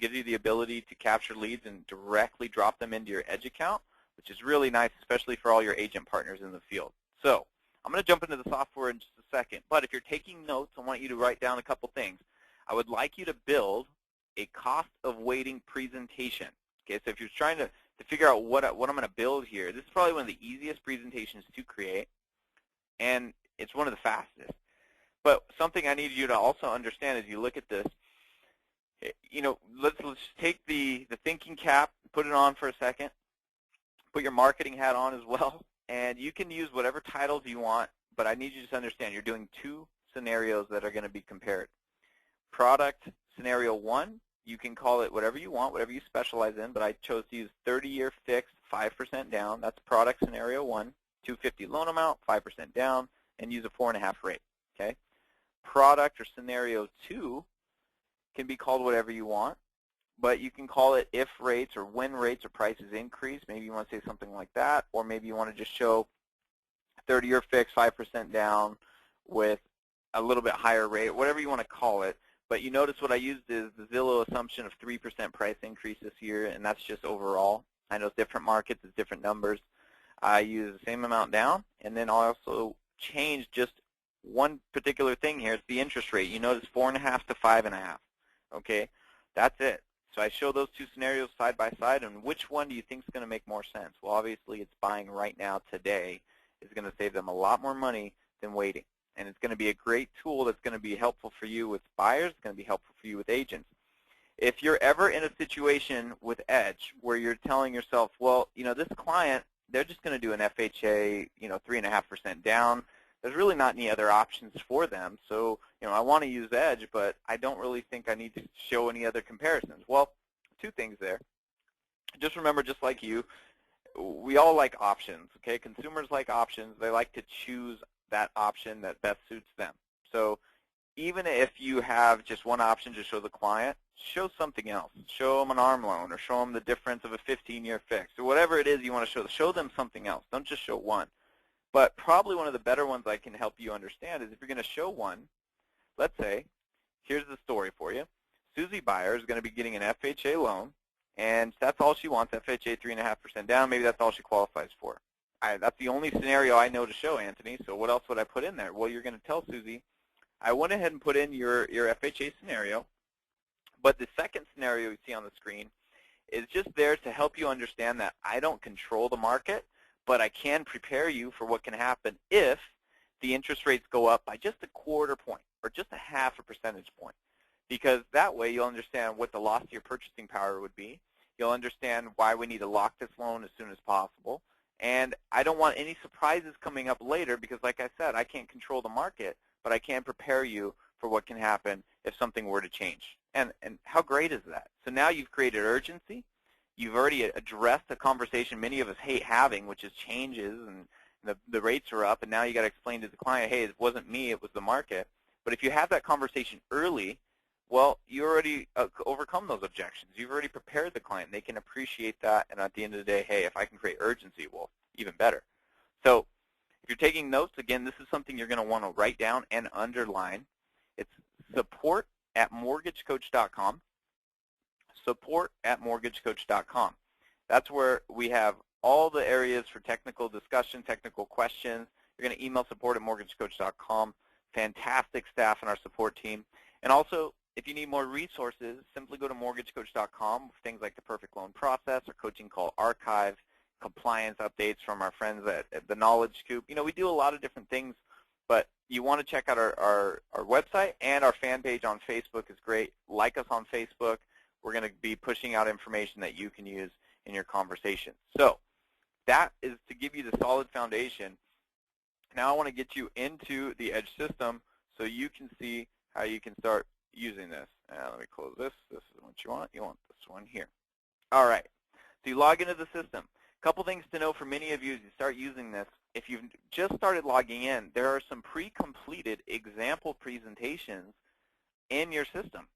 Speaker 1: gives you the ability to capture leads and directly drop them into your Edge account, which is really nice, especially for all your agent partners in the field. So I'm going to jump into the software in just a second, but if you're taking notes, I want you to write down a couple things. I would like you to build a cost of waiting presentation. Okay, so if you're trying to figure out what I'm going to build here, this is probably one of the easiest presentations to create, and it's one of the fastest. But something I need you to also understand as you look at this, let's take the thinking cap, put it on for a second, put your marketing hat on as well, and you can use whatever titles you want, but I need you to understand you're doing 2 scenarios that are going to be compared. Product scenario 1, you can call it whatever you want, whatever you specialize in, but I chose to use 30-year fixed, 5% down. That's product scenario 1, $250 loan amount, 5% down, and use a 4.5 rate. Okay. Product or scenario 2 can be called whatever you want, but you can call it if rates or when rates or prices increase. Maybe you want to say something like that, or maybe you want to just show 30-year fixed, 5% down with a little bit higher rate, whatever you want to call it. But you notice what I used is the Zillow assumption of 3% price increase this year, and that's just overall. I know it's different markets, it's different numbers. I use the same amount down, and then I also change just one particular thing here. It's the interest rate. You notice 4.5 to 5.5. Okay, that's it. So I show those 2 scenarios side by side, and which one do you think is going to make more sense? Well, obviously, it's buying right now today is going to save them a lot more money than waiting. And it's going to be a great tool that's going to be helpful for you with buyers. It's going to be helpful for you with agents. If you're ever in a situation with Edge where you're telling yourself, well, this client, they're just going to do an FHA, 3.5% down. There's really not any other options for them. So, I want to use Edge, but I don't really think I need to show any other comparisons. Well, 2 things there. Just remember, just like you, we all like options, okay? Consumers like options. They like to choose that option that best suits them. So even if you have just one option to show the client, show something else. Show them an ARM loan, or show them the difference of a 15-year fix, or whatever it is you want to show them something else. Don't just show one. But probably one of the better ones I can help you understand is if you're going to show one, let's say, here's the story for you. Susie Buyer is going to be getting an FHA loan, and that's all she wants, FHA 3.5% down. Maybe that's all she qualifies for. That's the only scenario I know to show, Anthony, so what else would I put in there? Well, you're going to tell Susie, I went ahead and put in your FHA scenario, but the second scenario you see on the screen is just there to help you understand that I don't control the market, but I can prepare you for what can happen if the interest rates go up by just a 1/4 point or just a 1/2 percentage point. Because that way you'll understand what the loss of your purchasing power would be. You'll understand why we need to lock this loan as soon as possible. And I don't want any surprises coming up later because, like I said, I can't control the market, but I can prepare you for what can happen if something were to change. And how great is that? So now you've created urgency. You've already addressed a conversation many of us hate having, which is changes and the rates are up, and now you got to explain to the client, hey, it wasn't me, it was the market. But if you have that conversation early, well, you already overcome those objections. You've already prepared the client. They can appreciate that, and at the end of the day, hey, if I can create urgency, well, even better. So if you're taking notes, again, this is something you're going to want to write down and underline. It's support@mortgagecoach.com, support@mortgagecoach.com. That's where we have all the areas for technical discussion, technical questions. You're going to email support@mortgagecoach.com. Fantastic staff in our support team. And also, if you need more resources, simply go to mortgagecoach.com with things like the perfect loan process, our coaching call archive, compliance updates from our friends at the Knowledge Scoop. You know, we do a lot of different things, but you want to check out our website, and our fan page on Facebook is great. Like us on Facebook. We're going to be pushing out information that you can use in your conversation. So that is to give you the solid foundation. Now I want to get you into the Edge system so you can see how you can start using this. Let me close this. This is what you want. You want this one here. All right. So you log into the system. A couple things to know for many of you as you start using this. If you've just started logging in, there are some pre-completed example presentations in your system.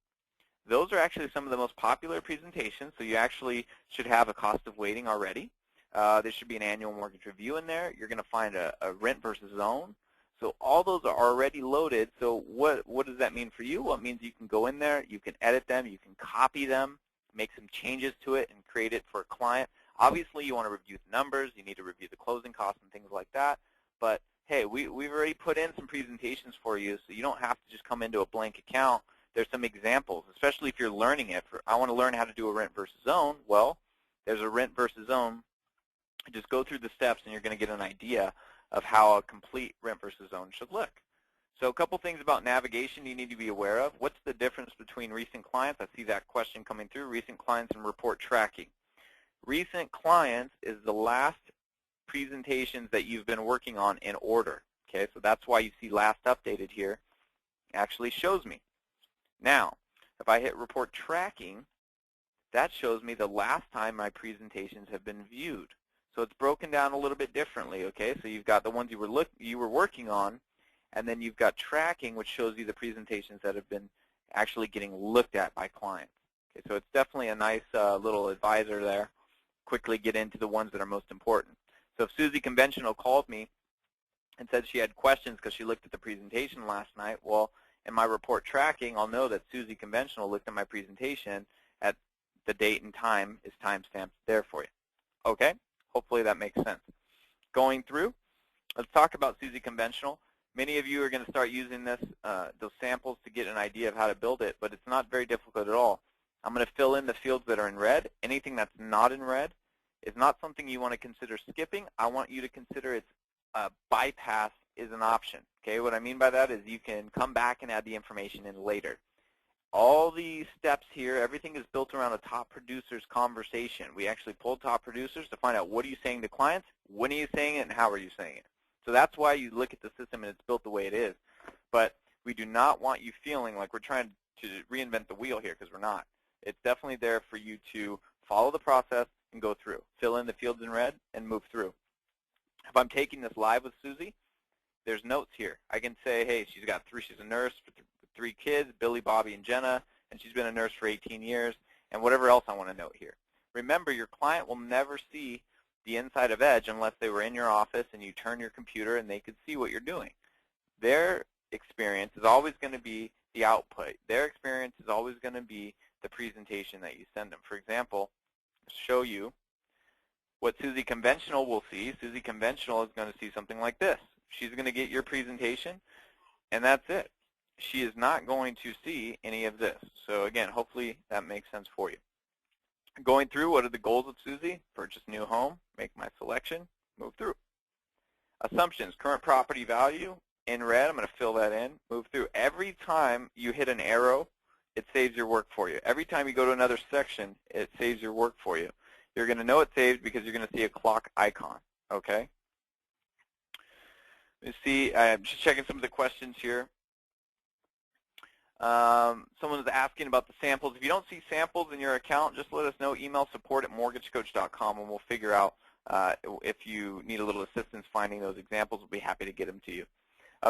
Speaker 1: Those are actually some of the most popular presentations, so you actually should have a cost of waiting already. There should be an annual mortgage review in there. You're going to find a rent versus own. So all those are already loaded. So what does that mean for you? Well, it means you can go in there, you can edit them, you can copy them, make some changes to it, and create it for a client. Obviously, you want to review the numbers. You need to review the closing costs and things like that. But, hey, we've already put in some presentations for you, so you don't have to just come into a blank account. There's some examples, especially if you're learning it. I want to learn how to do a rent versus own. Well, there's a rent versus own. Just go through the steps, and you're going to get an idea of how a complete rent versus own should look. So a couple things about navigation you need to be aware of. What's the difference between recent clients? I see that question coming through. Recent clients and report tracking. Recent clients is the last presentations that you've been working on in order. Okay, so that's why you see last updated here. It actually shows me. Now, if I hit report tracking, that shows me the last time my presentations have been viewed. So it's broken down a little bit differently, okay? So you've got the ones you were working on, and then you've got tracking, which shows you the presentations that have been actually getting looked at by clients. Okay, so it's definitely a nice little advisor there. Quickly get into the ones that are most important. So if Susie Conventional called me and said she had questions because she looked at the presentation last night, well, in my report tracking, I'll know that Susie Conventional looked at my presentation at the date and time is timestamped there for you. Okay? Hopefully that makes sense. Going through, let's talk about Susie Conventional. Many of you are going to start using this, those samples to get an idea of how to build it, but it's not very difficult at all. I'm going to fill in the fields that are in red. Anything that's not in red is not something you want to consider skipping. I want you to consider its bypass is an option. Okay, what I mean by that is you can come back and add the information in later. All these steps here, everything is built around a top producer's conversation. We actually pulled top producers to find out what are you saying to clients, when are you saying it, and how are you saying it. So that's why you look at the system and it's built the way it is. But we do not want you feeling like we're trying to reinvent the wheel here, because we're not. It's definitely there for you to follow the process and go through. Fill in the fields in red and move through. If I'm taking this live with Susie, there's notes here. I can say, hey, she's a nurse with 3 kids, Billy, Bobby, and Jenna, and she's been a nurse for 18 years, and whatever else I want to note here. Remember, your client will never see the inside of Edge unless they were in your office and you turn your computer and they could see what you're doing. Their experience is always going to be the output. Their experience is always going to be the presentation that you send them. For example, I'll show you what Susie Conventional will see. Susie Conventional is going to see something like this. She's going to get your presentation, and that's it. She is not going to see any of this. So again, hopefully that makes sense for you. Going through, what are the goals of Susie? Purchase new home, make my selection, move through. Assumptions, current property value, in red, I'm going to fill that in, move through. Every time you hit an arrow, it saves your work for you. Every time you go to another section, it saves your work for you. You're going to know it's saved because you're going to see a clock icon, okay? Let me see, I'm just checking some of the questions here. Someone is asking about the samples. If you don't see samples in your account, just let us know. Email support@mortgagecoach.com, and we'll figure out if you need a little assistance finding those examples. We'll be happy to get them to you.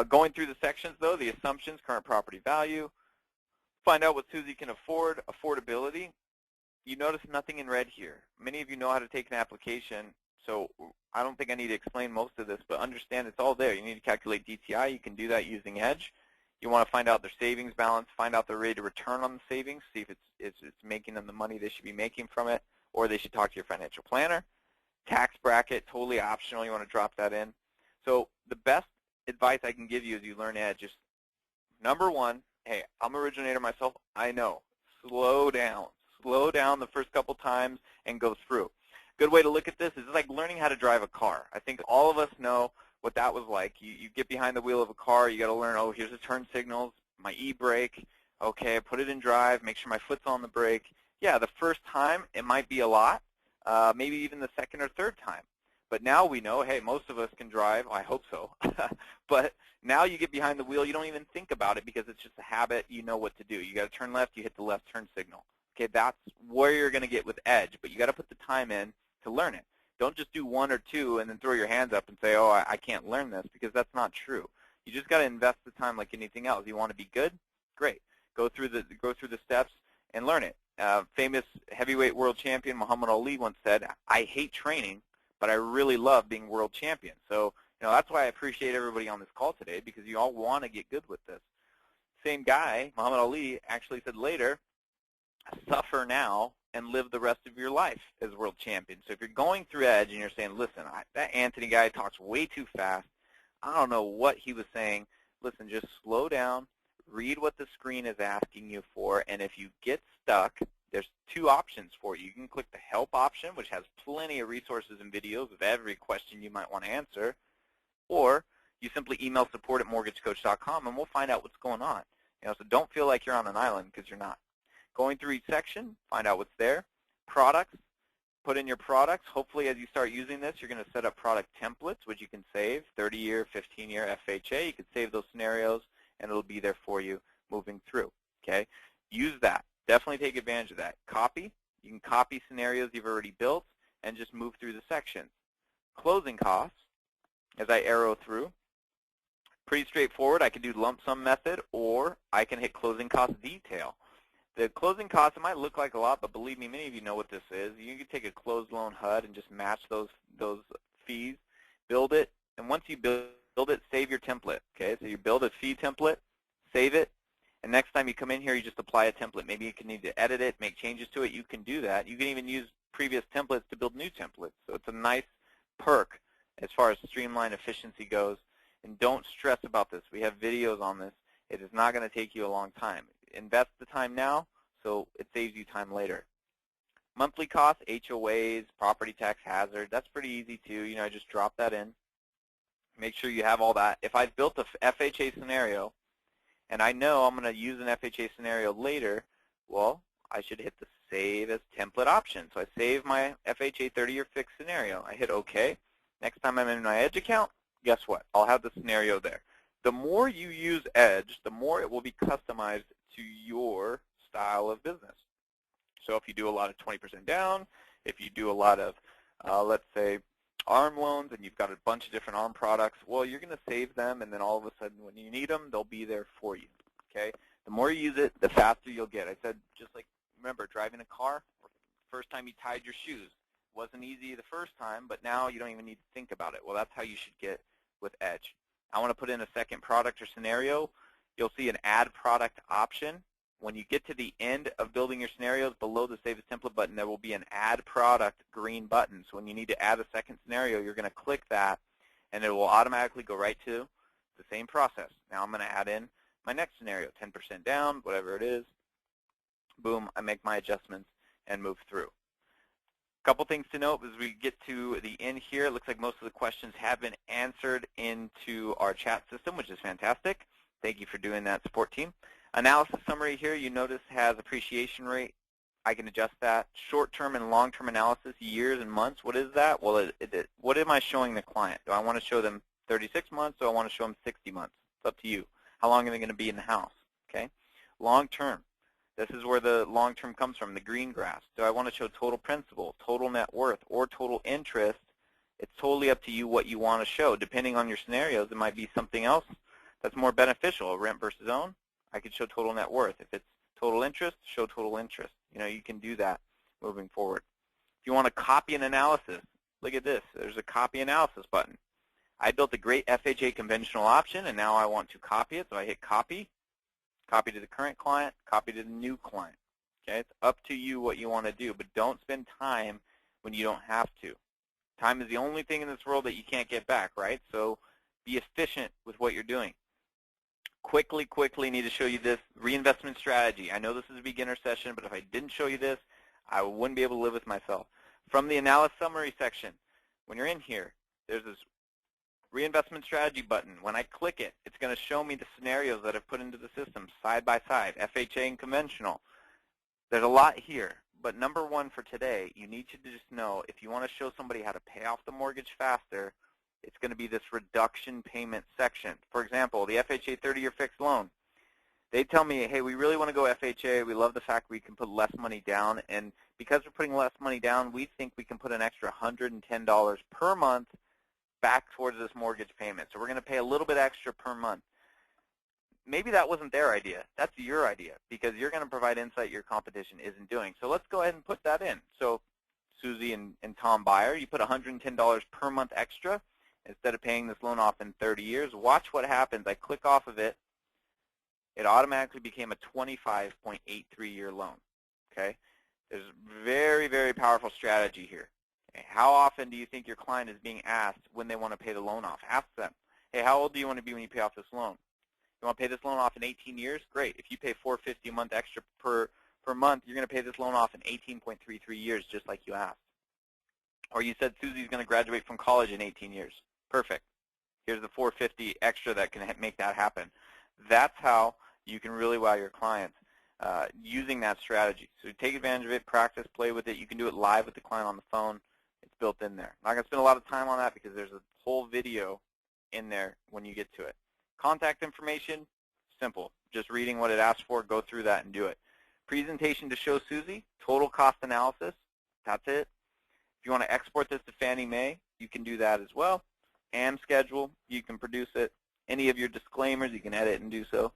Speaker 1: Going through the sections, though, the assumptions, current property value, find out what Susie can afford, affordability. You notice nothing in red here. Many of you know how to take an application, so I don't think I need to explain most of this, but understand it's all there. You need to calculate DTI. You can do that using Edge. You want to find out their savings balance, find out their rate of return on the savings, see if it's making them the money they should be making from it, or they should talk to your financial planner. Tax bracket, totally optional. You want to drop that in. So the best advice I can give you as you learn Edge is, number one, hey, I'm an originator myself. I know. Slow down. Slow down the first couple times and go through. Good way to look at this is like learning how to drive a car. I think all of us know what that was like. You get behind the wheel of a car. You got to learn, oh, here's the turn signals, my e-brake. Okay, put it in drive, make sure my foot's on the brake. Yeah, the first time it might be a lot, maybe even the second or third time. But now we know, hey, most of us can drive. I hope so. But now you get behind the wheel, you don't even think about it because it's just a habit. You know what to do. You got to turn left, you hit the left turn signal. Okay, that's where you're going to get with Edge, but you got to put the time in to learn it. Don't just do one or two and then throw your hands up and say, oh, I can't learn this, because that's not true. You just got to invest the time like anything else. You want to be good? Great. Go through the steps and learn it. Famous heavyweight world champion Muhammad Ali once said, I hate training, but I really love being world champion. So, that's why I appreciate everybody on this call today, because you all want to get good with this. Same guy, Muhammad Ali, actually said later, suffer now and live the rest of your life as world champion. So if you're going through Edge and you're saying, listen, that Anthony guy talks way too fast, I don't know what he was saying, listen, just slow down, read what the screen is asking you for, and if you get stuck, there's two options for you. You can click the help option, which has plenty of resources and videos of every question you might want to answer, or you simply email support@mortgagecoach.com and we'll find out what's going on. So don't feel like you're on an island, because you're not. Going through each section, find out what's there. Products, put in your products. Hopefully as you start using this, you're going to set up product templates, which you can save, 30-year, 15-year FHA. You can save those scenarios, and it'll be there for you moving through. Okay? Use that. Definitely take advantage of that. Copy. You can copy scenarios you've already built and just move through the sections. Closing costs, as I arrow through, pretty straightforward. I can do lump sum method, or I can hit closing cost detail. The closing costs, it might look like a lot, but believe me, many of you know what this is. You can take a closed loan HUD and just match those fees, build it, and once you build it, save your template. Okay, so you build a fee template, save it, and next time you come in here, you just apply a template. Maybe you can need to edit it, make changes to it. You can do that. You can even use previous templates to build new templates. So it's a nice perk as far as streamline efficiency goes. And don't stress about this. We have videos on this. It is not going to take you a long time. Invest the time now, so it saves you time later. Monthly costs, HOAs, property tax hazard, that's pretty easy too. I just drop that in. Make sure you have all that. If I've built a FHA scenario, and I know I'm going to use an FHA scenario later, well, I should hit the Save as Template option. So I save my FHA 30-year fixed scenario. I hit OK. Next time I'm in my Edge account, guess what? I'll have the scenario there. The more you use Edge, the more it will be customized to your style of business. So if you do a lot of 20% down, if you do a lot of, let's say, ARM loans, and you've got a bunch of different ARM products, well, you're going to save them, and then all of a sudden when you need them, they'll be there for you. Okay? The more you use it, the faster you'll get. I said, just like, remember, driving a car, first time you tied your shoes. Wasn't easy the first time, but now you don't even need to think about it. Well, that's how you should get with Edge. I want to put in a second product or scenario. You'll see an Add Product option. When you get to the end of building your scenarios, below the Save as Template button, there will be an Add Product green button. So when you need to add a second scenario, you're going to click that, and it will automatically go right to the same process. Now I'm going to add in my next scenario, 10% down, whatever it is. Boom, I make my adjustments and move through. Couple things to note as we get to the end here. It looks like most of the questions have been answered into our chat system, which is fantastic. Thank you for doing that, support team. Analysis summary here, you notice, has appreciation rate. I can adjust that. Short-term and long-term analysis, years and months. What is that? Well, what am I showing the client? Do I want to show them 36 months, or do I want to show them 60 months? It's up to you. How long are they going to be in the house? Okay. Long-term. This is where the long-term comes from, the green graphs. Do I want to show total principal, total net worth, or total interest? It's totally up to you what you want to show. Depending on your scenarios, it might be something else. that's more beneficial, rent versus own. I could show total net worth. If it's total interest, show total interest. You can do that moving forward. If you want to copy an analysis, look at this. There's a copy analysis button. I built a great FHA conventional option, and now I want to copy it, so I hit copy, copy to the current client, copy to the new client. Okay, it's up to you what you want to do, but don't spend time when you don't have to. Time is the only thing in this world that you can't get back, right? So be efficient with what you're doing. Quickly need to show you this reinvestment strategy. I know this is a beginner session, but if I didn't show you this, I wouldn't be able to live with myself. From the analysis summary section, when you're in here, there's this reinvestment strategy button. When I click it, it's going to show me the scenarios that I've put into the system side by side, FHA and conventional. There's a lot here, but number one for today, you need to just know if you want to show somebody how to pay off the mortgage faster, it's going to be this reduction payment section. For example, the FHA 30-year fixed loan. They tell me, hey, we really want to go FHA. We love the fact we can put less money down, and because we're putting less money down, we think we can put an extra $110 per month back towards this mortgage payment. So we're going to pay a little bit extra per month. Maybe that wasn't their idea. That's your idea, because you're going to provide insight your competition isn't doing. So let's go ahead and put that in. So Susie and Tom Buyer, you put $110 per month extra instead of paying this loan off in 30 years. Watch what happens. I click off of it. It automatically became a 25.83-year loan. Okay? There's very, very powerful strategy here. Okay? How often do you think your client is being asked when they want to pay the loan off? Ask them, hey, how old do you want to be when you pay off this loan? You want to pay this loan off in 18 years? Great. If you pay $450 a month extra per month, you're going to pay this loan off in 18.33 years, just like you asked. Or you said Susie's going to graduate from college in 18 years. Perfect. Here's the $450 extra that can make that happen. That's how you can really wow your clients using that strategy. So take advantage of it, practice, play with it. You can do it live with the client on the phone. It's built in there. I'm not going to spend a lot of time on that because there's a whole video in there when you get to it. Contact information, simple. Just reading what it asks for, go through that and do it. Presentation to show Susie, total cost analysis, that's it. If you want to export this to Fannie Mae, you can do that as well. AM schedule, you can produce it. Any of your disclaimers, you can edit and do so.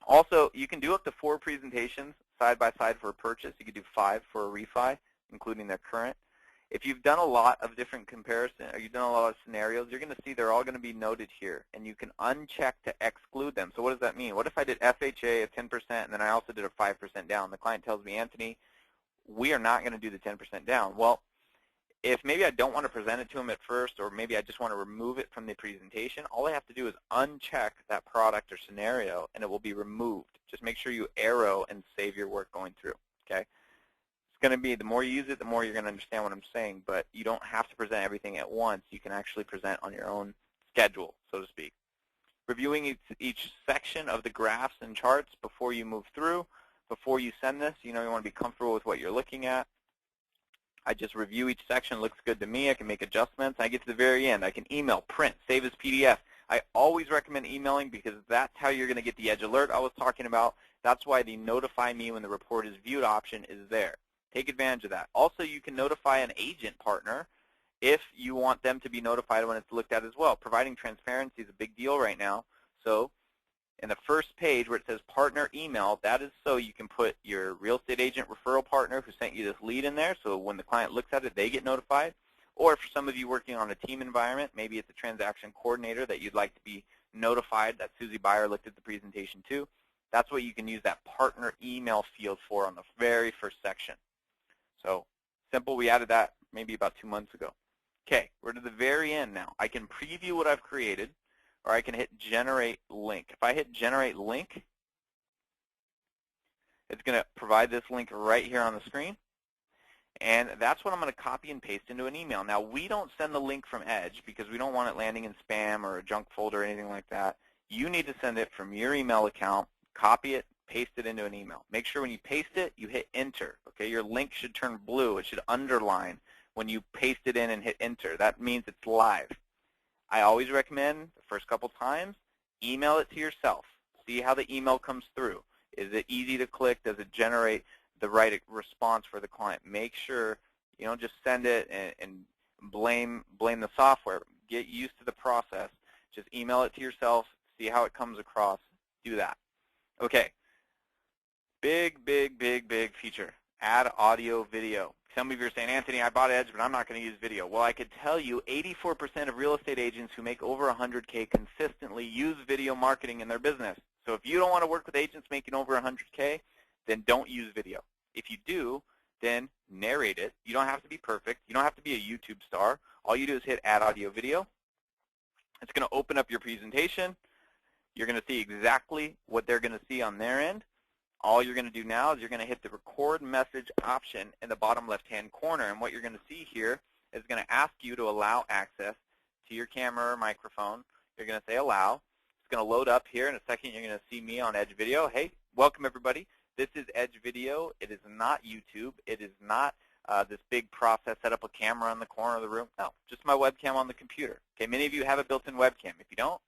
Speaker 1: Also, you can do up to 4 presentations side by side for a purchase. You can do 5 for a refi, including their current. If you've done a lot of different comparisons, or you've done a lot of scenarios, you're going to see they're all going to be noted here, and you can uncheck to exclude them. So what does that mean? What if I did FHA at 10%, and then I also did a 5% down? The client tells me, Anthony, we are not going to do the 10% down. Well, if maybe I don't want to present it to them at first, or maybe I just want to remove it from the presentation, all I have to do is uncheck that product or scenario, and it will be removed. Just make sure you arrow and save your work going through, okay? Going to be, the more you use it, the more you're going to understand what I'm saying, but you don't have to present everything at once. You can actually present on your own schedule, so to speak. Reviewing each section of the graphs and charts before you move through, before you send this, you want to be comfortable with what you're looking at. I just review each section, looks good to me, I can make adjustments. I get to the very end, I can email, print, save as PDF. I always recommend emailing because that's how you're going to get the edge alert I was talking about. That's why the notify me when the report is viewed option is there. Take advantage of that. Also, you can notify an agent partner if you want them to be notified when it's looked at as well. Providing transparency is a big deal right now. So in the first page where it says partner email, that is so you can put your real estate agent referral partner who sent you this lead in there, so when the client looks at it, they get notified. Or for some of you working on a team environment, maybe it's a transaction coordinator that you'd like to be notified that Susie Buyer looked at the presentation too. That's what you can use that partner email field for on the very first section. So simple, we added that maybe about 2 months ago. Okay, we're to the very end now. I can preview what I've created, or I can hit Generate Link. If I hit Generate Link, it's going to provide this link right here on the screen. And that's what I'm going to copy and paste into an email. Now, we don't send the link from Edge because we don't want it landing in spam or a junk folder or anything like that. You need to send it from your email account, copy it, paste it into an email. Make sure when you paste it, you hit Enter. Okay, your link should turn blue. It should underline when you paste it in and hit Enter. That means it's live. I always recommend the first couple times, email it to yourself. See how the email comes through. Is it easy to click? Does it generate the right response for the client? Make sure you don't just send it and blame the software. Get used to the process. Just email it to yourself. See how it comes across. Do that. Okay. Big feature. Add audio video. Some of you are saying, Anthony, I bought Edge, but I'm not going to use video. Well, I could tell you 84% of real estate agents who make over 100K consistently use video marketing in their business. So if you don't want to work with agents making over 100K, then don't use video. If you do, then narrate it. You don't have to be perfect. You don't have to be a YouTube star. All you do is hit Add Audio Video. It's going to open up your presentation. You're going to see exactly what they're going to see on their end. All you're going to do now is you're going to hit the record message option in the bottom left-hand corner. And what you're going to see here is going to ask you to allow access to your camera or microphone. You're going to say allow. It's going to load up here. In a second, you're going to see me on Edge Video. Hey, welcome, everybody. This is Edge Video. It is not YouTube. It is not this big process, set up a camera in the corner of the room. No, just my webcam on the computer. Okay, many of you have a built-in webcam. If you don't,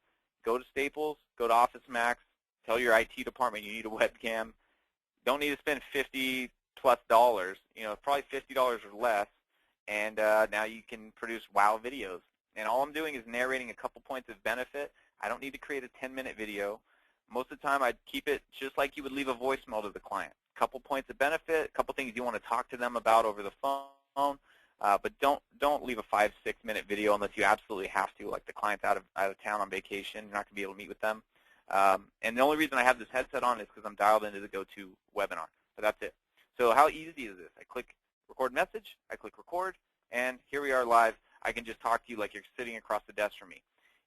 Speaker 1: go to Staples, go to Office Max, tell your IT department you need a webcam. Don't need to spend $50+ dollars, probably $50 or less, and now you can produce wow videos. And all I'm doing is narrating a couple points of benefit. I don't need to create a 10-minute video. Most of the time, I'd keep it just like you would leave a voicemail to the client. A couple points of benefit, a couple things you want to talk to them about over the phone, but don't leave a 5-6 minute video unless you absolutely have to, like the client's out of town on vacation. You're not going to be able to meet with them. And the only reason I have this headset on is because I'm dialed into the GoTo webinar. But that's it. So how easy is this? I click record message, I click record, and here we are live. I can just talk to you like you're sitting across the desk from me.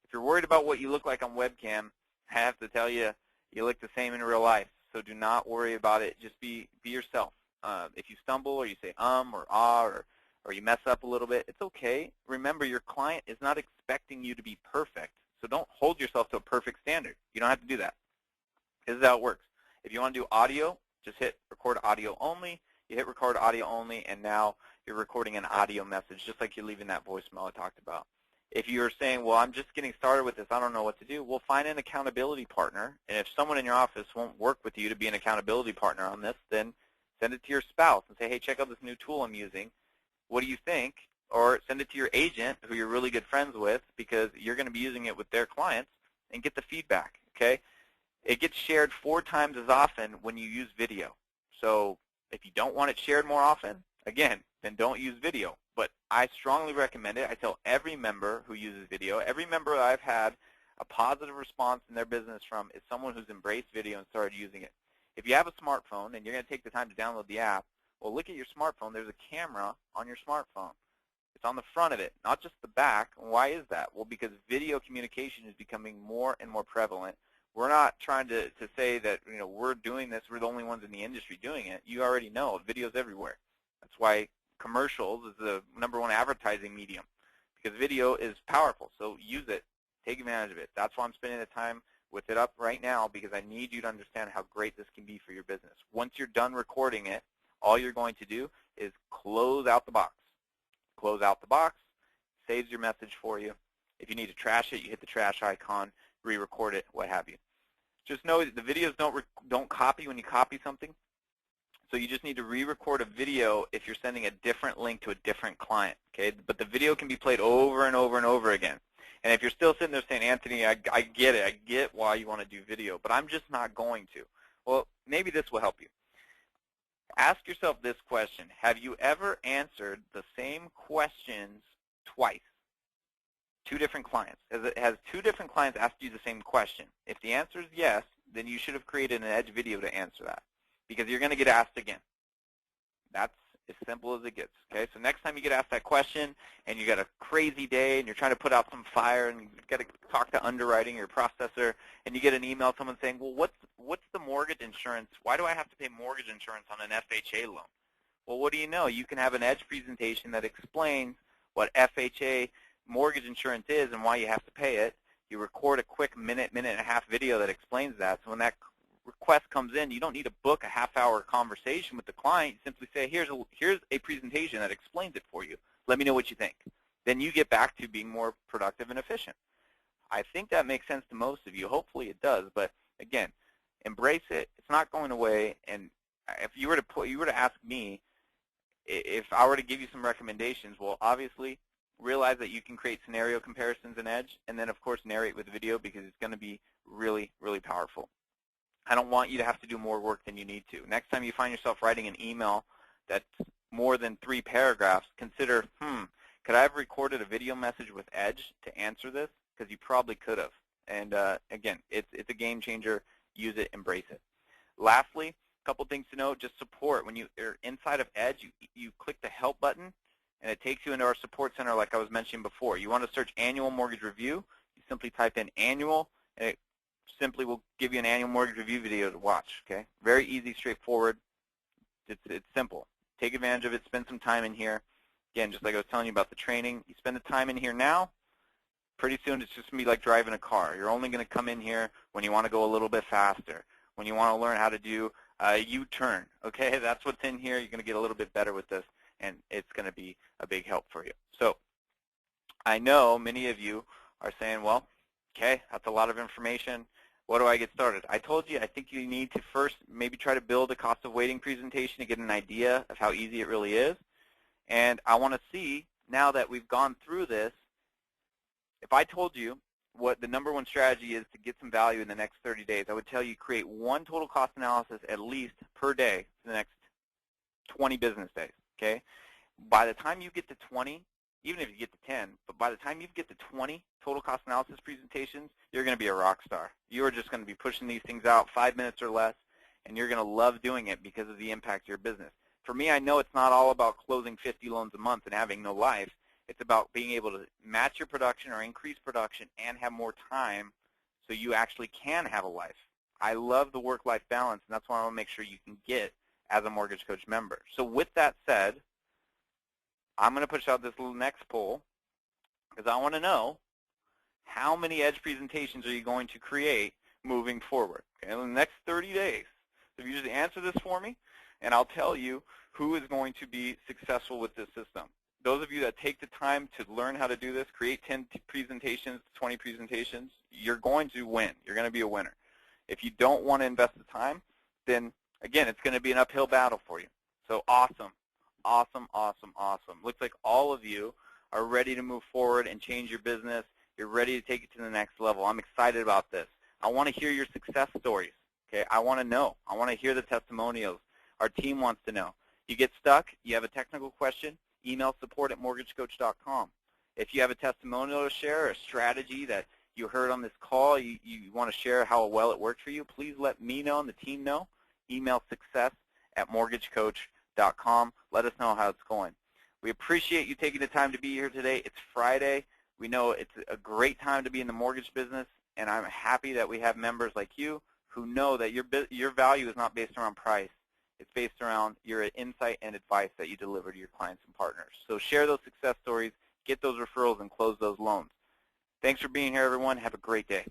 Speaker 1: If you're worried about what you look like on webcam, I have to tell you, you look the same in real life. So do not worry about it. Just be yourself. If you stumble or you say or ah or you mess up a little bit, it's okay. Remember, your client is not expecting you to be perfect. So don't hold yourself to a perfect standard. You don't have to do that. This is how it works. If you want to do audio, just hit record audio only. You hit record audio only, and now you're recording an audio message, just like you're leaving that voicemail I talked about. If you're saying, well, I'm just getting started with this, I don't know what to do, well, find an accountability partner. And if someone in your office won't work with you to be an accountability partner on this, then send it to your spouse and say, hey, check out this new tool I'm using. What do you think? Or send it to your agent who you're really good friends with because you're going to be using it with their clients and get the feedback, okay? It gets shared 4 times as often when you use video. So if you don't want it shared more often, again, then don't use video. But I strongly recommend it. I tell every member who uses video, every member that I've had a positive response in their business from is someone who's embraced video and started using it. If you have a smartphone and you're going to take the time to download the app, well, look at your smartphone. There's a camera on your smartphone. It's on the front of it, not just the back. Why is that? Well, because video communication is becoming more and more prevalent. We're not trying to say that we're doing this. We're the only ones in the industry doing it. You already know video's everywhere. That's why commercials is the #1 advertising medium, because video is powerful. So use it. Take advantage of it. That's why I'm spending the time with it up right now, because I need you to understand how great this can be for your business. Once you're done recording it, all you're going to do is close out the box. Close out the box, saves your message for you. If you need to trash it, you hit the trash icon, re-record it, what have you. Just know that the videos don't copy when you copy something. So you just need to re-record a video if you're sending a different link to a different client, okay? But the video can be played over and over and over again. And if you're still sitting there saying, Anthony, I get it. I get why you want to do video, but I'm just not going to. Well, maybe this will help you. Ask yourself this question. Have you ever answered the same questions twice? 2 different clients. Has 2 different clients asked you the same question? If the answer is yes, then you should have created an Edge video to answer that, because you're going to get asked again. That's as simple as it gets, okay? So next time you get asked that question and you got a crazy day and you're trying to put out some fire and you've got to talk to underwriting or processor and you get an email, someone saying, well, what's the mortgage insurance? Why do I have to pay mortgage insurance on an FHA loan? Well, what do you know? You can have an Edge presentation that explains what FHA mortgage insurance is and why you have to pay it. You record a quick minute and a half video that explains that. So when that request comes in, you don't need to book a half-hour conversation with the client. You simply say, here's a presentation that explains it for you. Let me know what you think. Then you get back to being more productive and efficient. I think that makes sense to most of you. Hopefully it does. But again, embrace it. It's not going away. And if you were to ask me, if I were to give you some recommendations, well, obviously realize that you can create scenario comparisons in Edge, and then of course narrate with video, because it's going to be really, really powerful. I don't want you to have to do more work than you need to. Next time you find yourself writing an email that's more than 3 paragraphs, consider, could I have recorded a video message with Edge to answer this? Because you probably could have. And again, it's a game changer. Use it, embrace it. Lastly, a couple things to note, just support. When you're inside of Edge, you click the Help button, and it takes you into our support center like I was mentioning before. You want to search Annual Mortgage Review. You simply type in Annual, and it simply will give you an Annual Mortgage Review video to watch. Okay, very easy, straightforward. It's simple. Take advantage of it. Spend some time in here. Again, just like I was telling you about the training, you spend the time in here now, pretty soon it's just going to be like driving a car. You're only going to come in here when you want to go a little bit faster, when you want to learn how to do a U-turn. Okay, that's what's in here. You're going to get a little bit better with this, and it's going to be a big help for you. So I know many of you are saying, well, okay, that's a lot of information. What do I get started? I told you I think you need to first maybe try to build a cost of waiting presentation to get an idea of how easy it really is. And I want to see, now that we've gone through this, if I told you what the #1 strategy is to get some value in the next 30 days, I would tell you create one total cost analysis at least per day for the next 20 business days, okay? By the time you get to 20, even if you get to 10, but by the time you get to 20 total cost analysis presentations, you're going to be a rock star. You are just going to be pushing these things out 5 minutes or less, and you're going to love doing it because of the impact to your business. For me, I know it's not all about closing 50 loans a month and having no life. It's about being able to match your production or increase production and have more time so you actually can have a life. I love the work-life balance, and that's what I want to make sure you can get as a Mortgage Coach member. So with that said, I'm going to push out this little next poll because I want to know how many Edge presentations are you going to create moving forward, okay, in the next 30 days. So if you just answer this for me, and I'll tell you who is going to be successful with this system. Those of you that take the time to learn how to do this, create 10 presentations, 20 presentations, you're going to win. You're going to be a winner. If you don't want to invest the time, then, again, it's going to be an uphill battle for you. So awesome, awesome, awesome, awesome. Looks like all of you are ready to move forward and change your business. You're ready to take it to the next level. I'm excited about this. I want to hear your success stories. Okay, I want to know. I want to hear the testimonials. Our team wants to know. You get stuck, you have a technical question, email support@mortgagecoach.com. If you have a testimonial to share, a strategy that you heard on this call, you want to share how well it worked for you, please let me know and the team know. Email success@mortgagecoach.com. Let us know how it's going. We appreciate you taking the time to be here today. It's Friday. We know it's a great time to be in the mortgage business, and I'm happy that we have members like you who know that your value is not based around price. It's based around your insight and advice that you deliver to your clients and partners. So share those success stories, get those referrals, and close those loans. Thanks for being here, everyone. Have a great day.